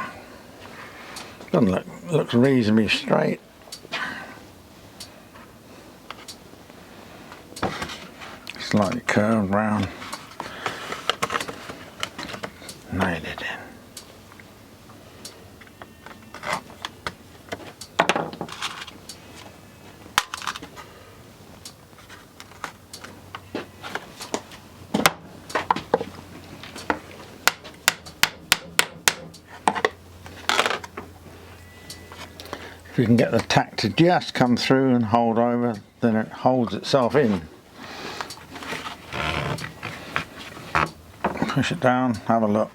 Doesn't look, looks reasonably straight. Slightly curved round. Nail it in. If you can get the tack to just come through and hold over, then it holds itself in. Push it down, have a look.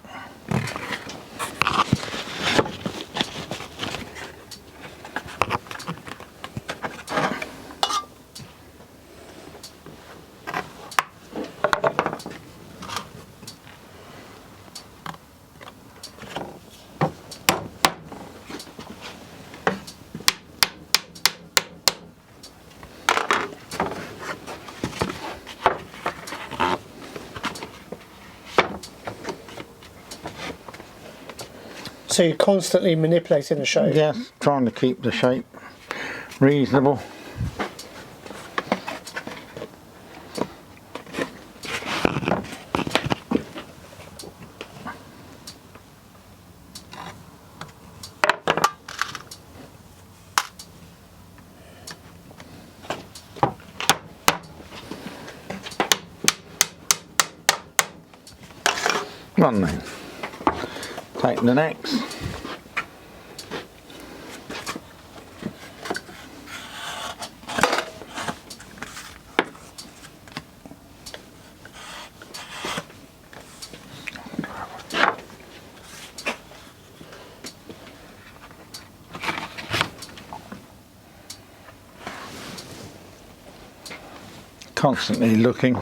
So you're constantly manipulating the shape? Yes, trying to keep the shape reasonable. Run then. Take the next. Constantly looking.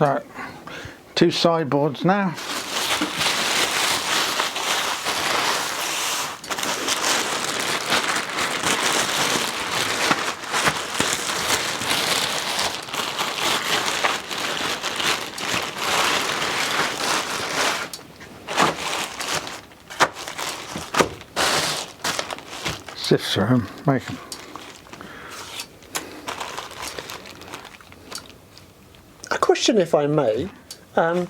So, 2 sideboards now. Sift through them, make them. A question, if I may, kind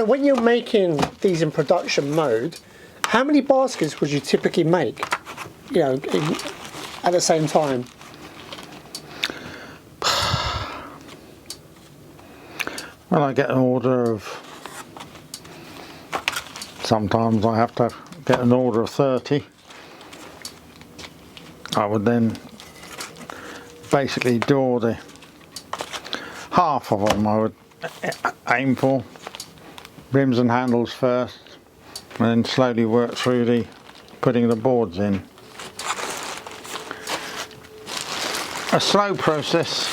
of when you're making these in production mode, how many baskets would you typically make, you know, at the same time? When I get an order of, sometimes I have to get an order of 30. I would then basically draw the half of them I would aim for, rims and handles first, and then slowly work through the putting the boards in. A slow process,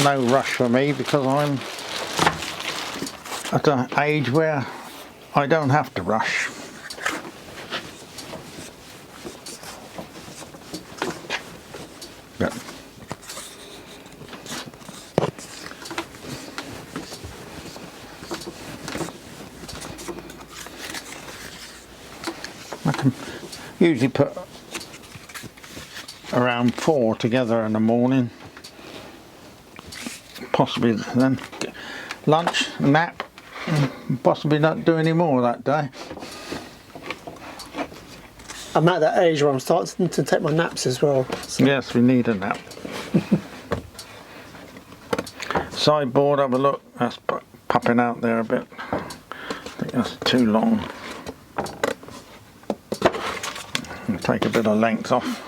no rush for me, because I'm at an age where I don't have to rush. But I can usually put around 4 together in the morning, possibly then lunch, nap, possibly not do any more that day. I'm at that age where I'm starting to take my naps as well. So. Yes, we need a nap. Sideboard, have a look, that's popping out there a bit. I think that's too long. I'll take a bit of length off.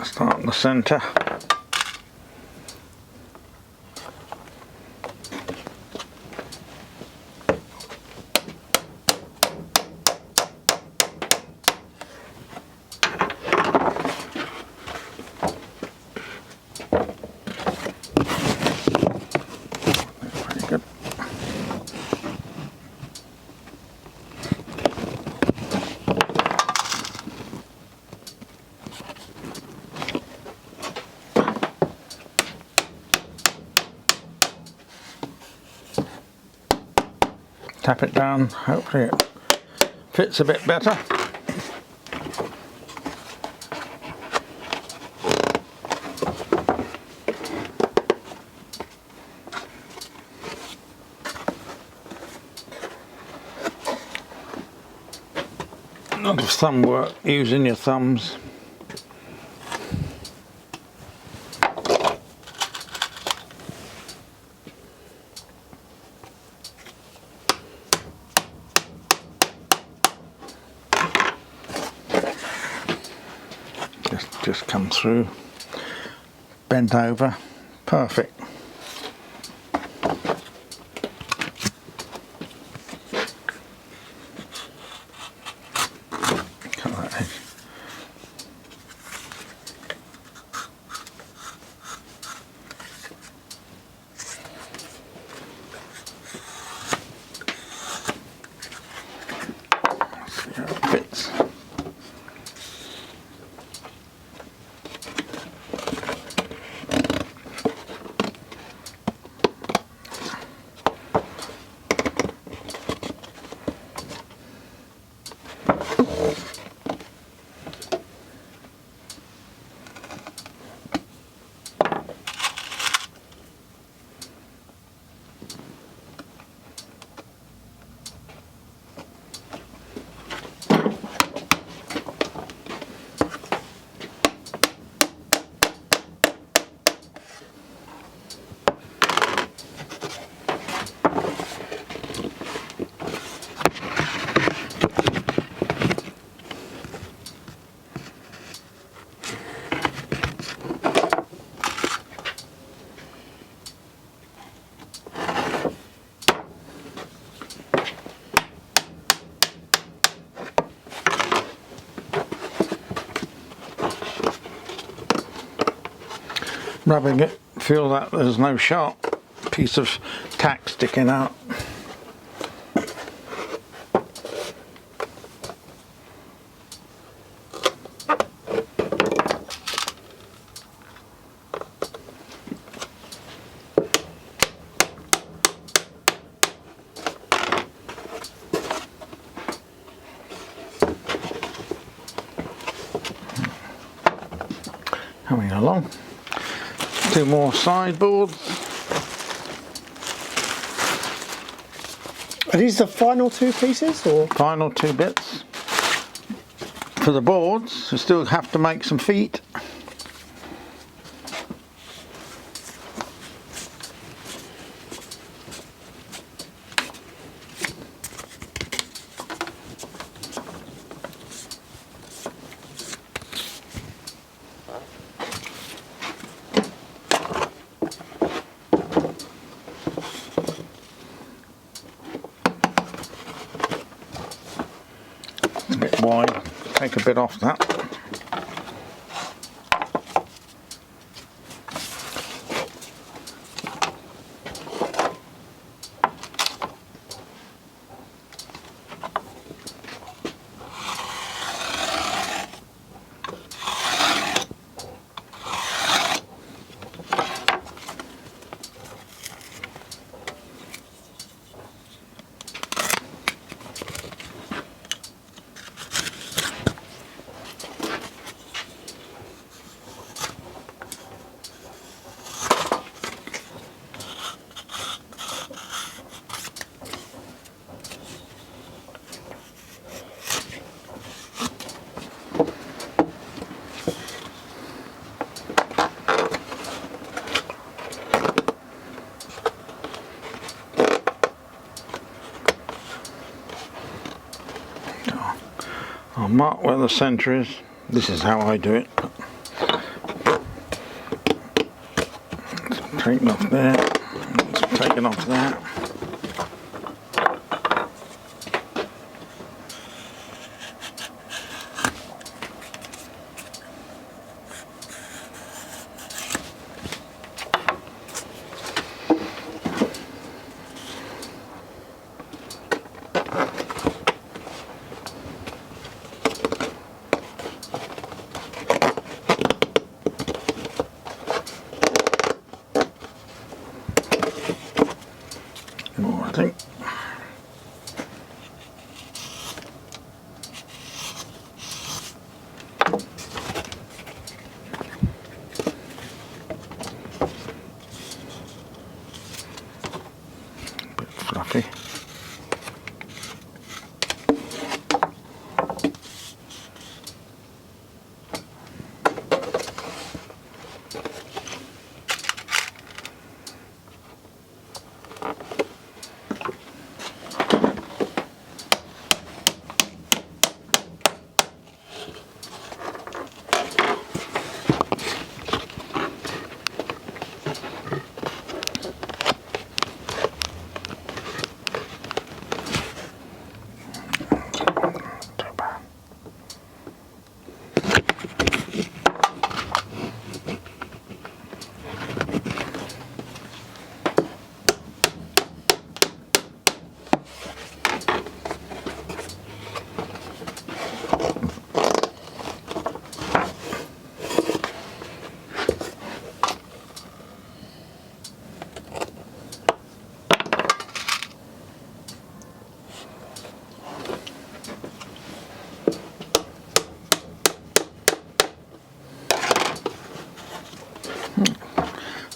Start in the centre. Very good. Tap it down, hopefully it fits a bit better. A lot of thumb work using your thumbs. Just come through, bent over, perfect. Cut that edge. See how it fits. rubbing it, feel that there's no sharp piece of tack sticking out. Coming along. 2 more sideboards. Are these the final 2 pieces, or? Final 2 bits. For the boards, we still have to make some feet. It's a bit wide, take a bit off that. I'll mark where the centre is. This is how I do it. It's taken off there. It's taken off there. More, I think. A bit fluffy.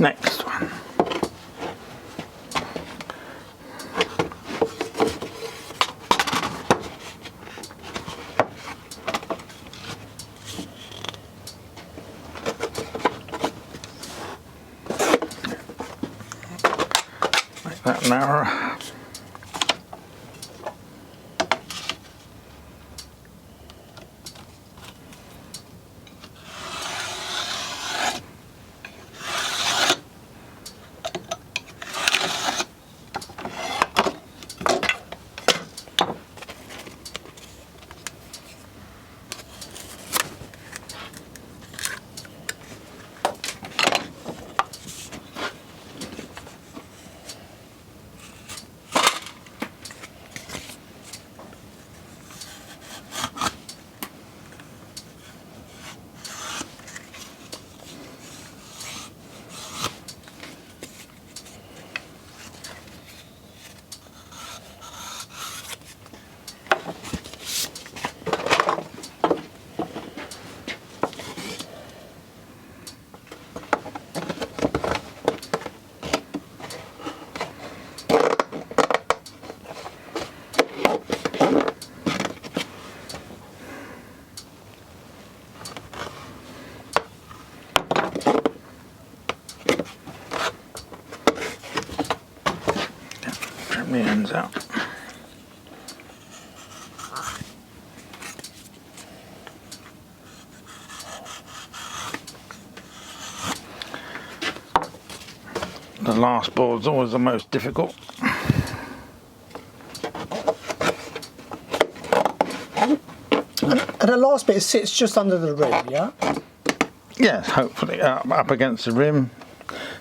Next one. Make that narrower. Trim the ends out. The last board's always the most difficult. And the last bit sits just under the rim, yeah? Yes, hopefully up against the rim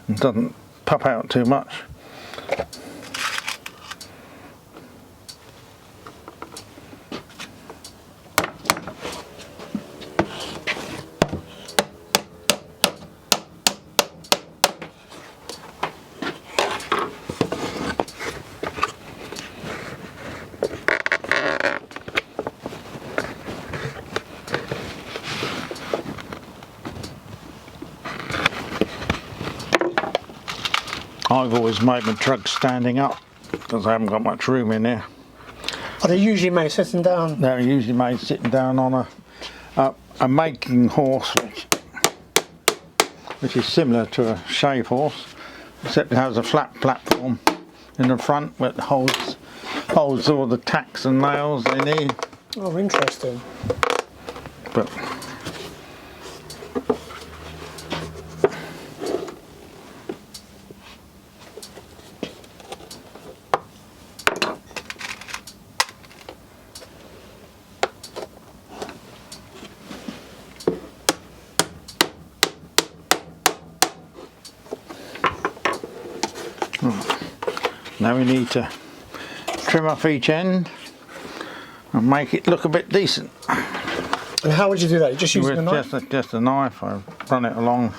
and doesn't pop out too much. I've always made my trugs standing up because I haven't got much room in here. Are they usually made sitting down? They're usually made sitting down on a making horse, which is similar to a shave horse, except it has a flat platform in the front that holds all the tacks and nails they need. Oh, interesting. But now we need to trim off each end and make it look a bit decent. And how would you do that? You just using a knife? Just a knife. I run it along.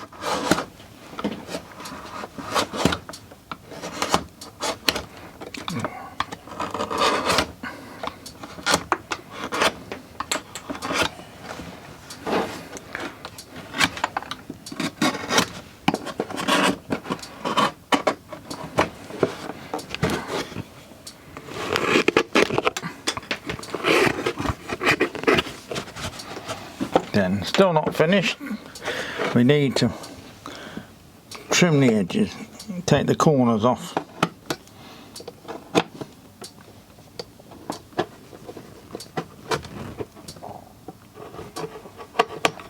Then, still not finished, we need to trim the edges, take the corners off.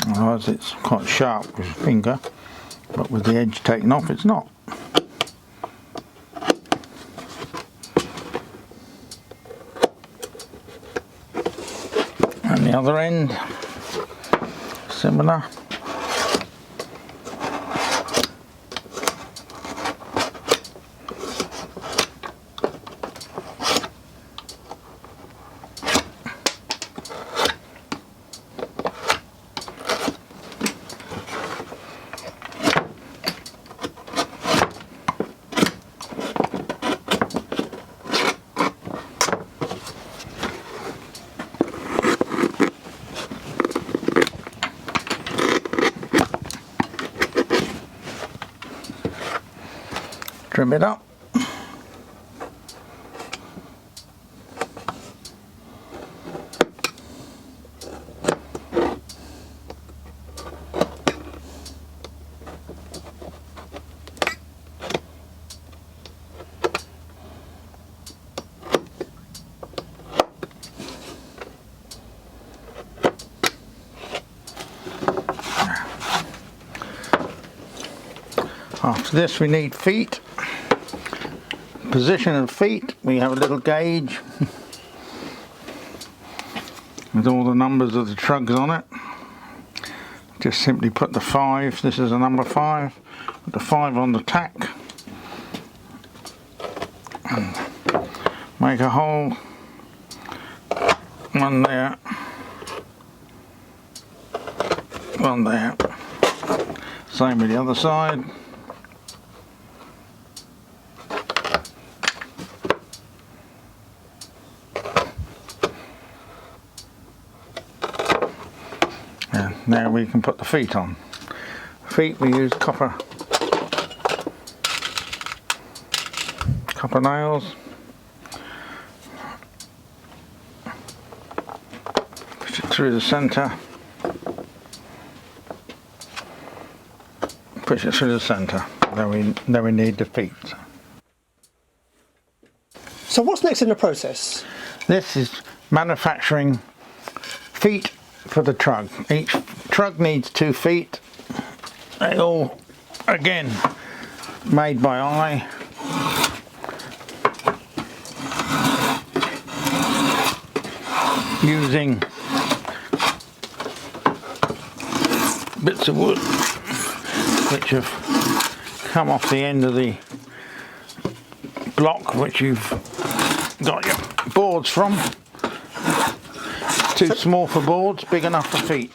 Otherwise it's quite sharp with a finger, but with the edge taken off it's not. And the other end, similar. Trim it up. After this we need feet. Position of feet, we have a little gauge with all the numbers of the trugs on it. Just simply put the 5, this is a number 5, put the 5 on the tack and make a hole, one there, one there, same with the other side. Now we can put the feet on. Feet we use copper nails. Push it through the centre. push it through the centre. Then we need the feet. So what's next in the process? This is manufacturing feet for the trug. Each trug needs 2 feet. They all, again, made by eye. Using bits of wood which have come off the end of the block which you've got your boards from. Too small for boards, big enough for feet.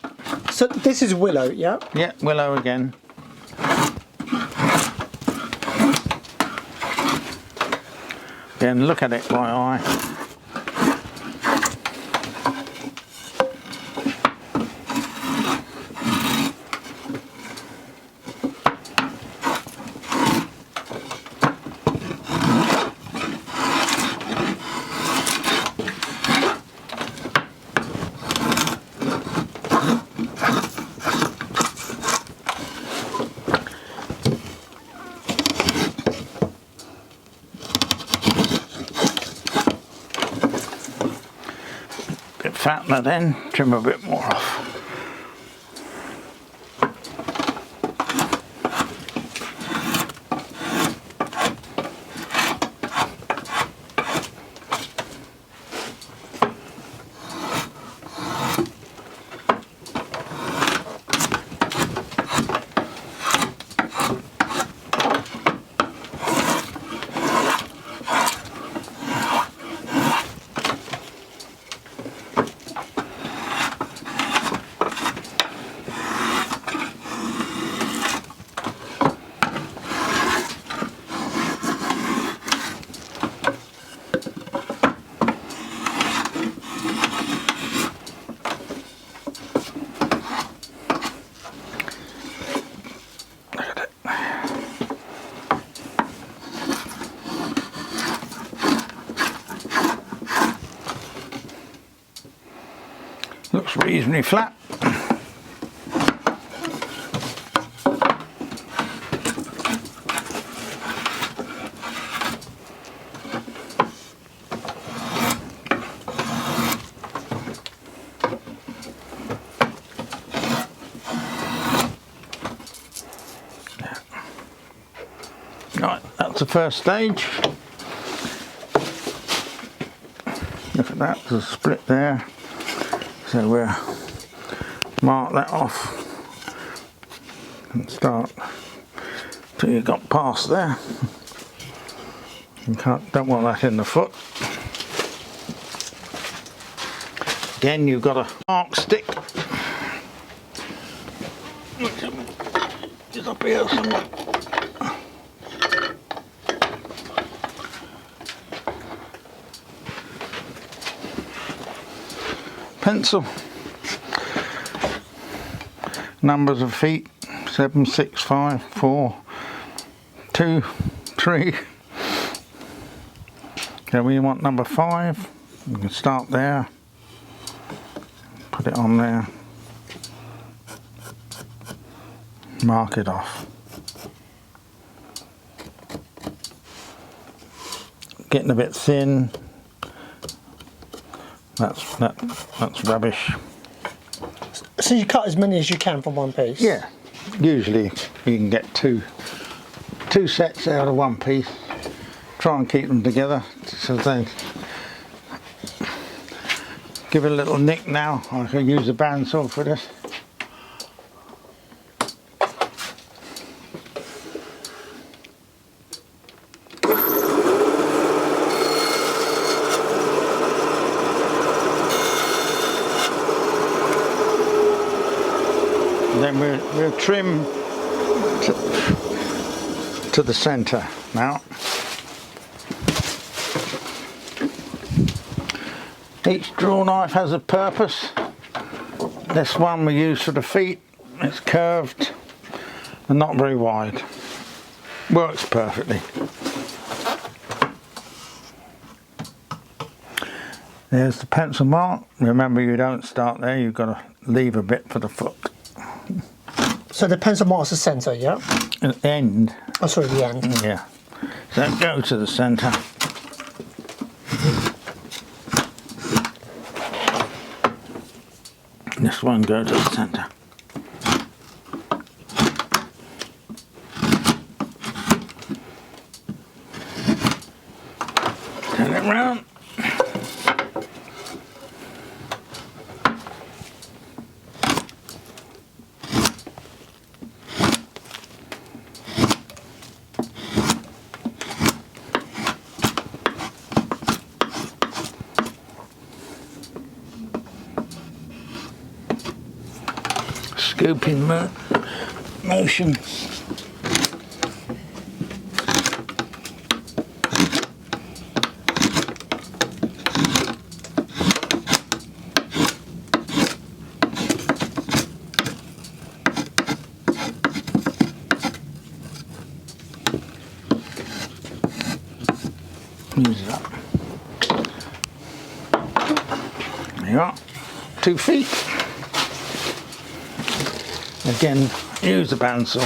So this is willow, yeah? Yeah, willow again. Again, look at it by eye. Fattener then, trim a bit more off. Looks reasonably flat. Right, that's the first stage. Look at that, there's a split there. So we'll mark that off and start till you got past there. You don't want that in the foot. Again, you've got a mark stick, which is up here somewhere. Pencil, numbers of feet, 7, 6, 5, 4, 2, 3. Okay, we want number 5. You can start there, put it on there, mark it off. Getting a bit thin. That's rubbish. So you cut as many as you can from one piece? Yeah, usually you can get two sets out of one piece. Try and keep them together so they give it a little nick now. I can use a bandsaw for this. Then we'll trim to the centre now. Each draw knife has a purpose. This one we use for the feet. It's curved and not very wide. Works perfectly. There's the pencil mark. Remember, you don't start there, you've got to leave a bit for the foot. So the pencil marks the centre, yeah? At the end. Oh, sorry, the end. Yeah. So go to the centre. This one go to the centre. Turn it round. Scooping motion. Use it up. There you are. 2 feet. Again, use the bandsaw.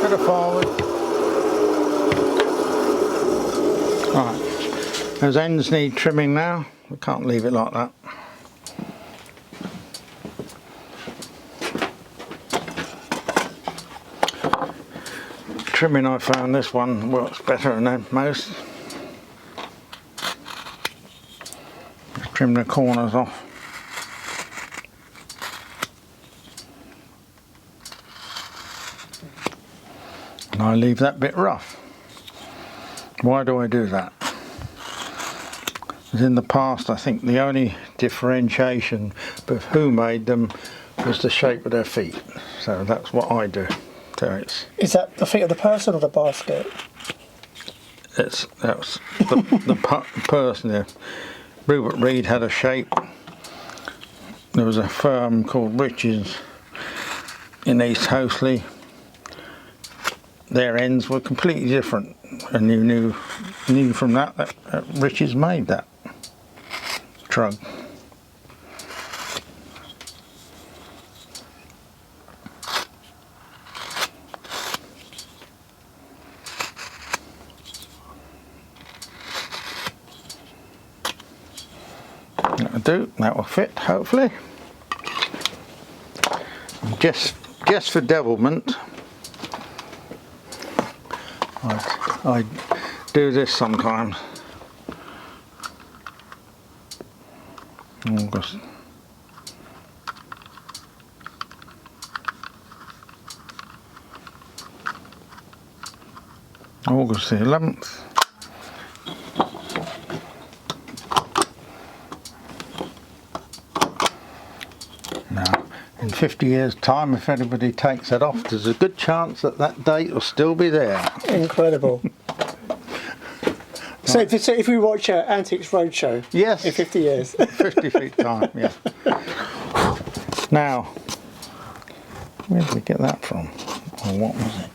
Bit of forward. Right, those ends need trimming now. We can't leave it like that. Trimming, I found this one works better than most. Just trim the corners off. And I leave that bit rough. Why do I do that? Because in the past I think the only differentiation of who made them was the shape of their feet. So that's what I do. So is that the feet of the person or the basket? That's the person there. Rupert Reed had a shape. There was a firm called Rich's in East Hoathly. Their ends were completely different, and you knew from that Rich's made that trug. That will fit, hopefully. Just for devilment, I do this sometimes. August the 11th. Now, in 50 years' time, if anybody takes it off, there's a good chance that that date will still be there. Incredible. So if we watch Antiques Roadshow, yes, in 50 years. 50 feet time, yeah. Now, where did we get that from? Or what was it?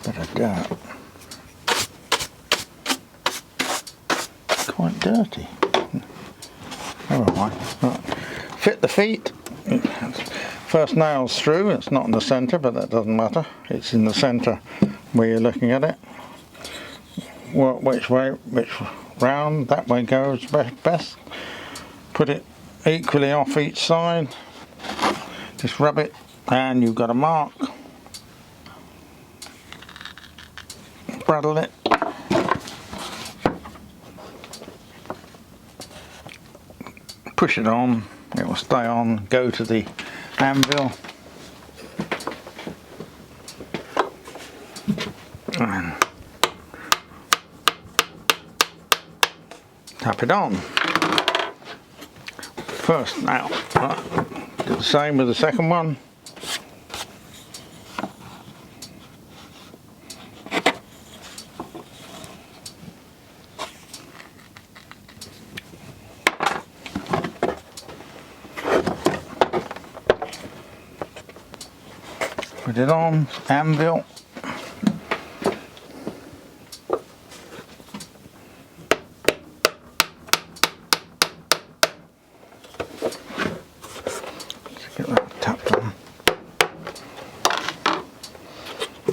Bit of dirt. Quite dirty. Never mind. Right. Fit the feet. First nail's through. It's not in the centre, but that doesn't matter. It's in the centre where you're looking at it. Work which way, which round, that way goes best. Put it equally off each side. Just rub it, and you've got a mark. Braddle it. Push it on, it will stay on, go to the anvil. And tap it on. First now, do the same with the second one. Put it on, anvil. Let's get that tapped on.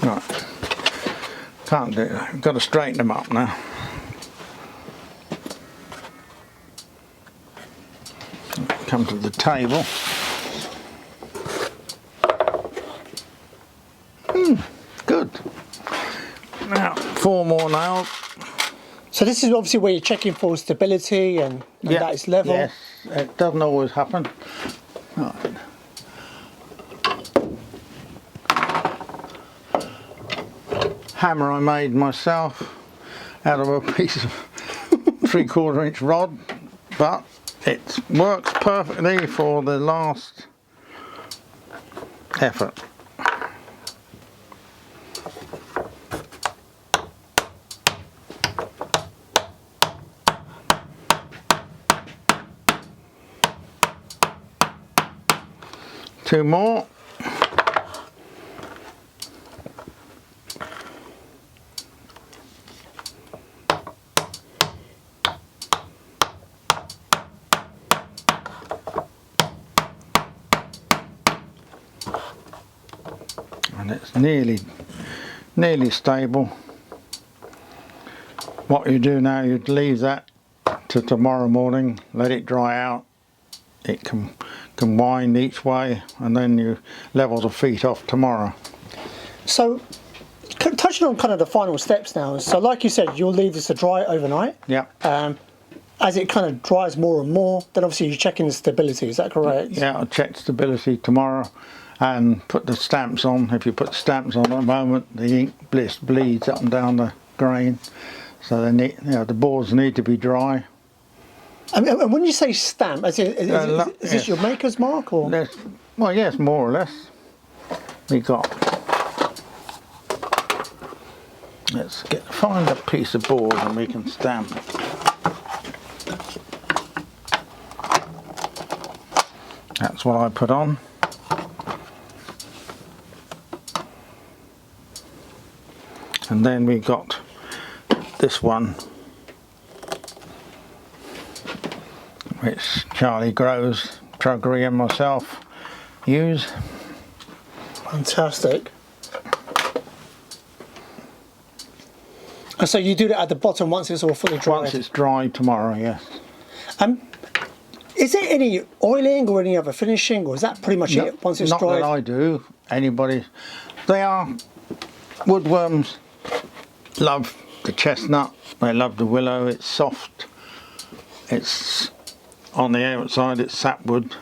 Right, can't do that. Got to straighten them up now. Come to the table. Good. Now, 4 more nails. So this is obviously where you're checking for stability and that is level. Yes, it doesn't always happen. Right. Hammer I made myself out of a piece of 3/4 inch rod, but it works perfectly for the last effort. Two more. And it's nearly stable. What you do now, you'd leave that to tomorrow morning, let it dry out. It can wind each way, and then you level the feet off tomorrow. So touching on kind of the final steps now, so like you said, you'll leave this to dry overnight. Yeah. As it kind of dries more and more, then obviously you're checking the stability, is that correct? Yeah, I'll check stability tomorrow and put the stamps on. If you put the stamps on at the moment, the ink bleeds up and down the grain, so they need, the boards need to be dry. And when you say stamp, is Yes. this your maker's mark or? Well, yes, more or less. We got. Let's find a piece of board and we can stamp it. That's what I put on. And then we got this one, which Charlie Groves, Truggery and myself use. Fantastic. And so you do that at the bottom once it's all fully dried? Once it's dry tomorrow, yes. Is there any oiling or any other finishing, or is that pretty much it once it's not dried? Not that I do. Anybody. They are woodworms. Love the chestnut. They love the willow. It's soft. It's on the outside. It's sapwood.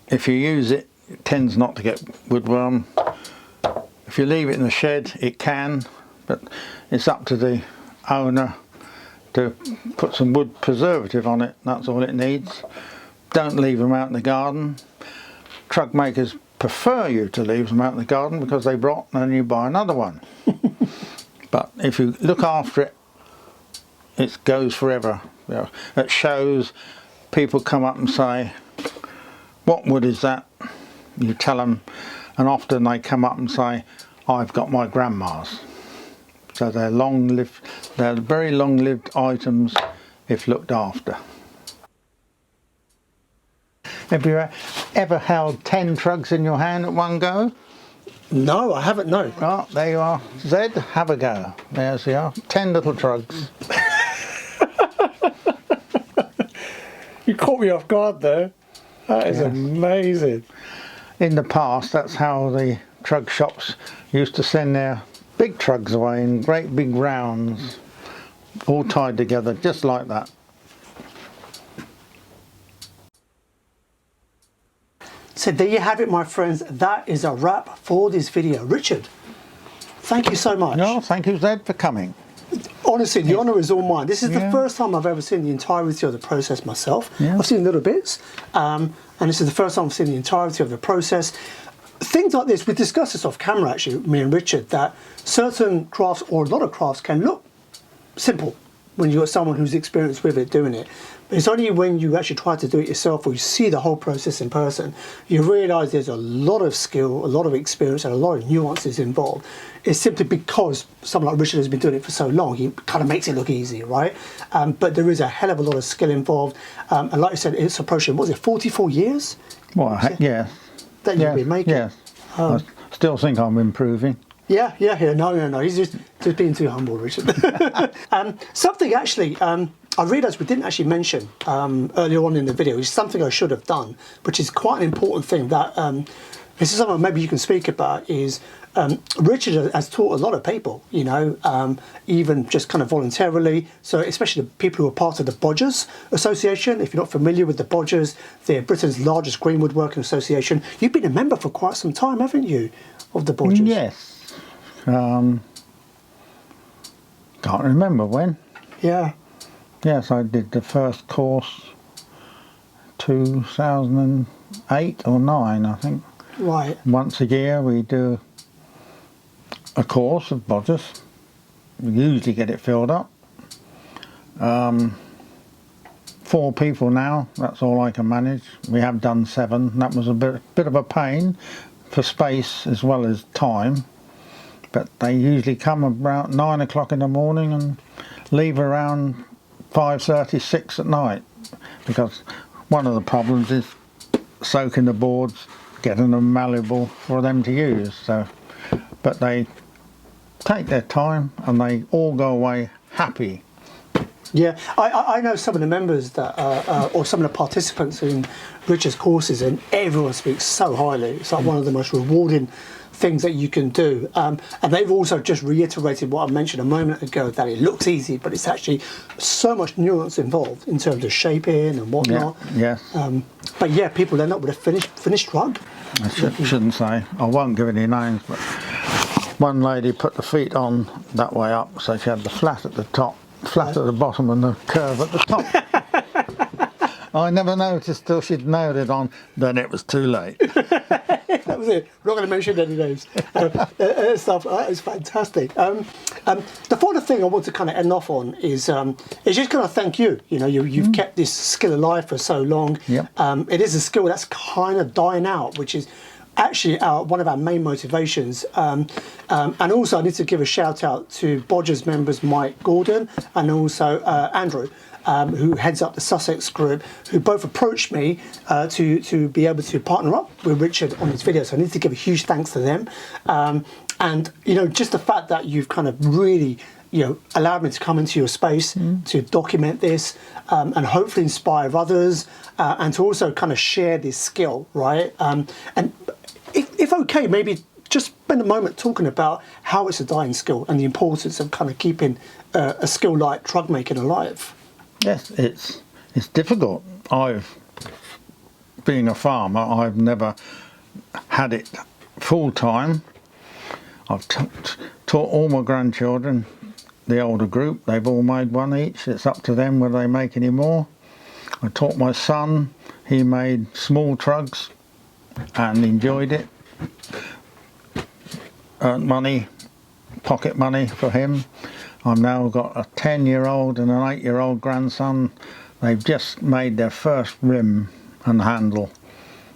If you use it, it tends not to get woodworm. If you leave it in the shed, it can, but it's up to the owner to put some wood preservative on it. That's all it needs. Don't leave them out in the garden. Truck makers prefer you to leave them out in the garden because they rot and then you buy another one. But if you look after it, it goes forever. At shows, people come up and say, "What wood is that?" You tell them, and often they come up and say, "I've got my grandma's." So they're long-lived. They're very long-lived items if looked after. Have you ever held 10 trugs in your hand at one go? No, I haven't, no. Oh, there you are. Zed, have a go. There's you are. 10 little trugs. You caught me off guard there. That is amazing. In the past, that's how the trug shops used to send their big trugs away in great big rounds, all tied together, just like that. So there you have it, my friends. That is a wrap for this video. Richard, thank you so much. No, thank you, Zed, for coming. Honestly, the honour is all mine. This is the first time I've ever seen the entirety of the process myself. Yeah. I've seen little bits, and this is the first time I've seen the entirety of the process. Things like this, we discussed this off camera actually, me and Richard, that certain crafts or a lot of crafts can look simple when you've got someone who's experienced with it doing it. It's only when you actually try to do it yourself or you see the whole process in person, you realise there's a lot of skill, a lot of experience and a lot of nuances involved. It's simply because someone like Richard has been doing it for so long, he kind of makes it look easy, right? But there is a hell of a lot of skill involved. And like I said, it's approaching, what was it, 44 years? Well, yeah. That you've been making? Yeah. I still think I'm improving. Yeah. No. He's just being too humble, Richard. Something actually, I realised we didn't actually mention earlier on in the video, is something I should have done, which is quite an important thing that, this is something maybe you can speak about, is Richard has taught a lot of people, you know, even just kind of voluntarily. So especially the people who are part of the Bodgers Association. If you're not familiar with the Bodgers, they're Britain's largest green woodworking association. You've been a member for quite some time, haven't you, of the Bodgers? Yes. Can't remember when. Yeah. Yes, I did the first course 2008 or 9, I think. Right. Once a year we do a course of Bodgers. We usually get it filled up. 4 people now, that's all I can manage. We have done 7. That was a bit of a pain for space as well as time. But they usually come about 9 o'clock in the morning and leave around 5:30, 6 at night. Because one of the problems is soaking the boards, getting them malleable for them to use. So, but they take their time and they all go away happy. Yeah, I know some of the members that, or some of the participants in Richard's courses, and everyone speaks so highly. It's like one of the most rewarding things that you can do. And they've also just reiterated what I mentioned a moment ago, that it looks easy, but it's actually so much nuance involved in terms of shaping and whatnot. Yeah. But yeah, people end up with a finished rug. I shouldn't say. I won't give any names, but one lady put the feet on that way up, so she had the flat at the top, flat at the bottom and the curve at the top. I never noticed till she'd nailed it on, then it was too late. That was it. We're not going to mention any names. Stuff like that is fantastic. The final thing I want to kind of end off on is just kind of thank you. You know, you've kept this skill alive for so long. Yep. It is a skill that's kind of dying out, which is actually one of our main motivations. And also I need to give a shout out to Bodgers members Mike Gordon and also Andrew, who heads up the Sussex group, who both approached me to be able to partner up with Richard on this video. So I need to give a huge thanks to them. And, you know, just the fact that you've kind of really, you know, allowed me to come into your space to document this and hopefully inspire others and to also kind of share this skill, right? And if okay, maybe just spend a moment talking about how it's a dying skill and the importance of kind of keeping a skill like trug making alive. Yes, it's difficult. Being a farmer, I've never had it full time. I've taught all my grandchildren, the older group, they've all made one each. It's up to them whether they make any more. I taught my son, he made small trugs and enjoyed it. Earned money, pocket money for him. I've now got a 10-year-old and an 8-year-old grandson. They've just made their first rim and handle,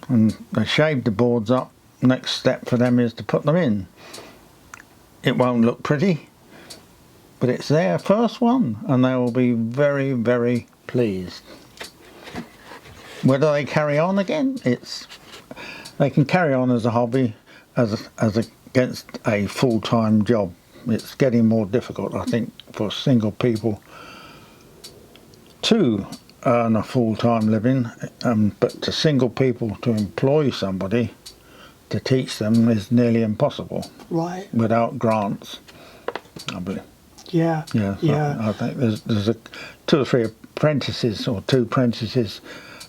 and they shaved the boards up. Next step for them is to put them in. It won't look pretty, but it's their first one and they will be very, very pleased. Whether they carry on again, they can carry on as a hobby, as against a full-time job. It's getting more difficult, I think, for single people to earn a full-time living, but to single people to employ somebody to teach them is nearly impossible. Right. Without grants, I believe. Yeah. Yeah. Yeah. I think there's 2 or 3 apprentices or 2 apprentices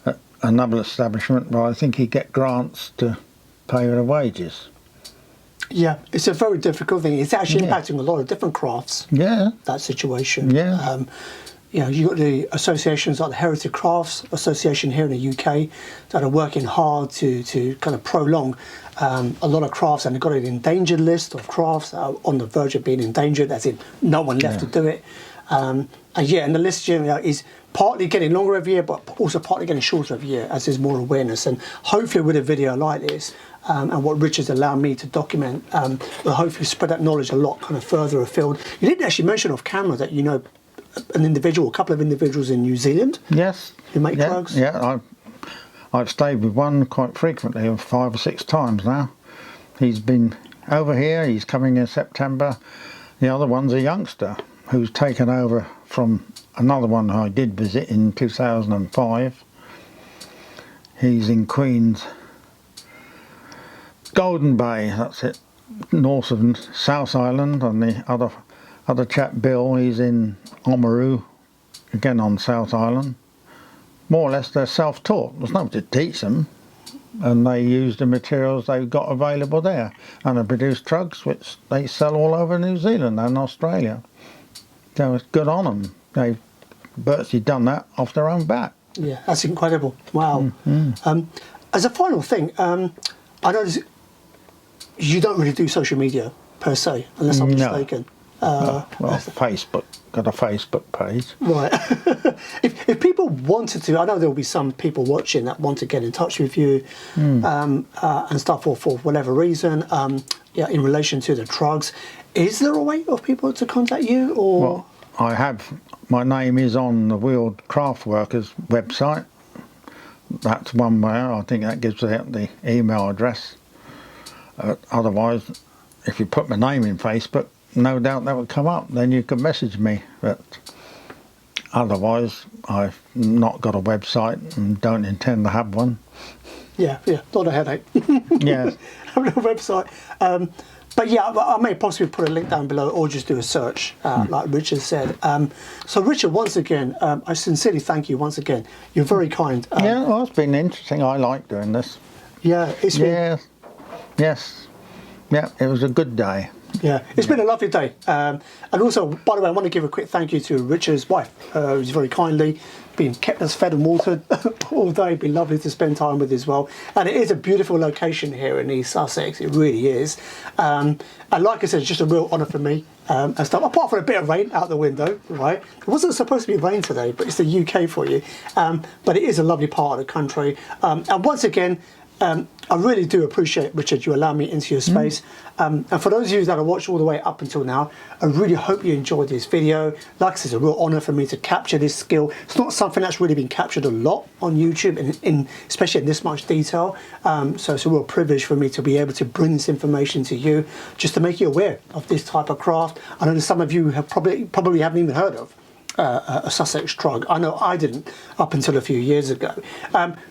at another establishment, but I think you get grants to pay their wages. Yeah, it's a very difficult thing. It's actually impacting a lot of different crafts. Yeah. That situation. Yeah. You know, you've got the associations like the Heritage Crafts Association here in the UK that are working hard to kind of prolong a lot of crafts, and they've got an endangered list of crafts that are on the verge of being endangered, as in no one left to do it. And yeah, and the list is partly getting longer every year, but also partly getting shorter every year as there's more awareness. And hopefully with a video like this, and what Richard's allowed me to document, will hopefully spread that knowledge a lot kind of further afield. You didn't actually mention off camera that you know a couple of individuals in New Zealand. Yes. Who make trugs. Yeah, I've stayed with one quite frequently, 5 or 6 times now. He's been over here, he's coming in September. The other one's a youngster who's taken over from another one I did visit in 2005. He's in Queen's Golden Bay, that's it, north of South Island. And the other chap, Bill, he's in Oamaru, again on South Island. More or less they're self-taught, there's nobody to teach them, and they use the materials they've got available there, and they produce trugs which they sell all over New Zealand and Australia. So it's good on them. They've virtually done that off their own bat. Yeah, that's incredible. Wow. As a final thing, I notice you don't really do social media per se, unless I'm mistaken. Well, Facebook, got a Facebook page. Right. if people wanted to, I know there will be some people watching that want to get in touch with you and stuff, or for whatever reason, yeah, in relation to the trugs. Is there a way of people to contact you? Or well, I have. My name is on the Wheeled Craft Workers website. That's one way. I think that gives out the email address. Otherwise, if you put my name in Facebook, no doubt that would come up. Then you can message me. But otherwise, I've not got a website and don't intend to have one. Yeah, not a headache. Yes. Having a website. But yeah, I may possibly put a link down below, or just do a search, like Richard said. So Richard, once again, I sincerely thank you once again. You're very kind. Yeah, well, it's been interesting. I like doing this. Yeah, it's been, Yes. Yeah, it was a good day. Yeah, it's been a lovely day. And also, by the way, I want to give a quick thank you to Richard's wife, who's very kindly been kept us fed and watered all day. It's been lovely to spend time with as well. And it is a beautiful location here in East Sussex. It really is. And like I said, it's just a real honour for me and stuff. Apart from a bit of rain out the window, right? It wasn't supposed to be rain today, but it's the UK for you. But it is a lovely part of the country. And once again, I really do appreciate, Richard, you allowing me into your space. And for those of you that have watched all the way up until now, I really hope you enjoyed this video. Like I said, it's a real honour for me to capture this skill. It's not something that's really been captured a lot on YouTube, especially in this much detail. So it's a real privilege for me to be able to bring this information to you, just to make you aware of this type of craft. I know that some of you have probably haven't even heard of a Sussex trug. I know I didn't up until a few years ago.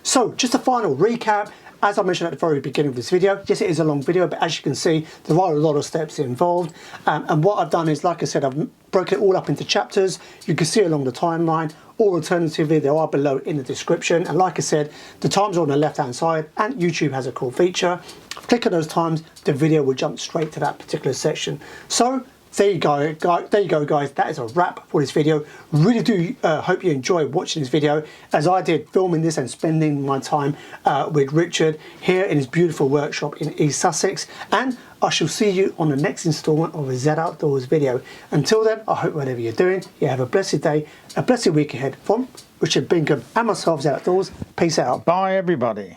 So just a final recap. As I mentioned at the very beginning of this video, yes, it is a long video, but as you can see, there are a lot of steps involved. And what I've done is, like I said, I've broken it all up into chapters. You can see along the timeline, or alternatively, they are below in the description. And like I said, the times are on the left-hand side, and YouTube has a cool feature. Click on those times, the video will jump straight to that particular section. So there you go, guys. That is a wrap for this video. Really do hope you enjoyed watching this video, as I did filming this and spending my time with Richard here in his beautiful workshop in East Sussex. And I shall see you on the next instalment of a Z Outdoors video. Until then, I hope whatever you're doing, you have a blessed day, a blessed week ahead. From Richard Bingham and myself, Z Outdoors. Peace out. Bye, everybody.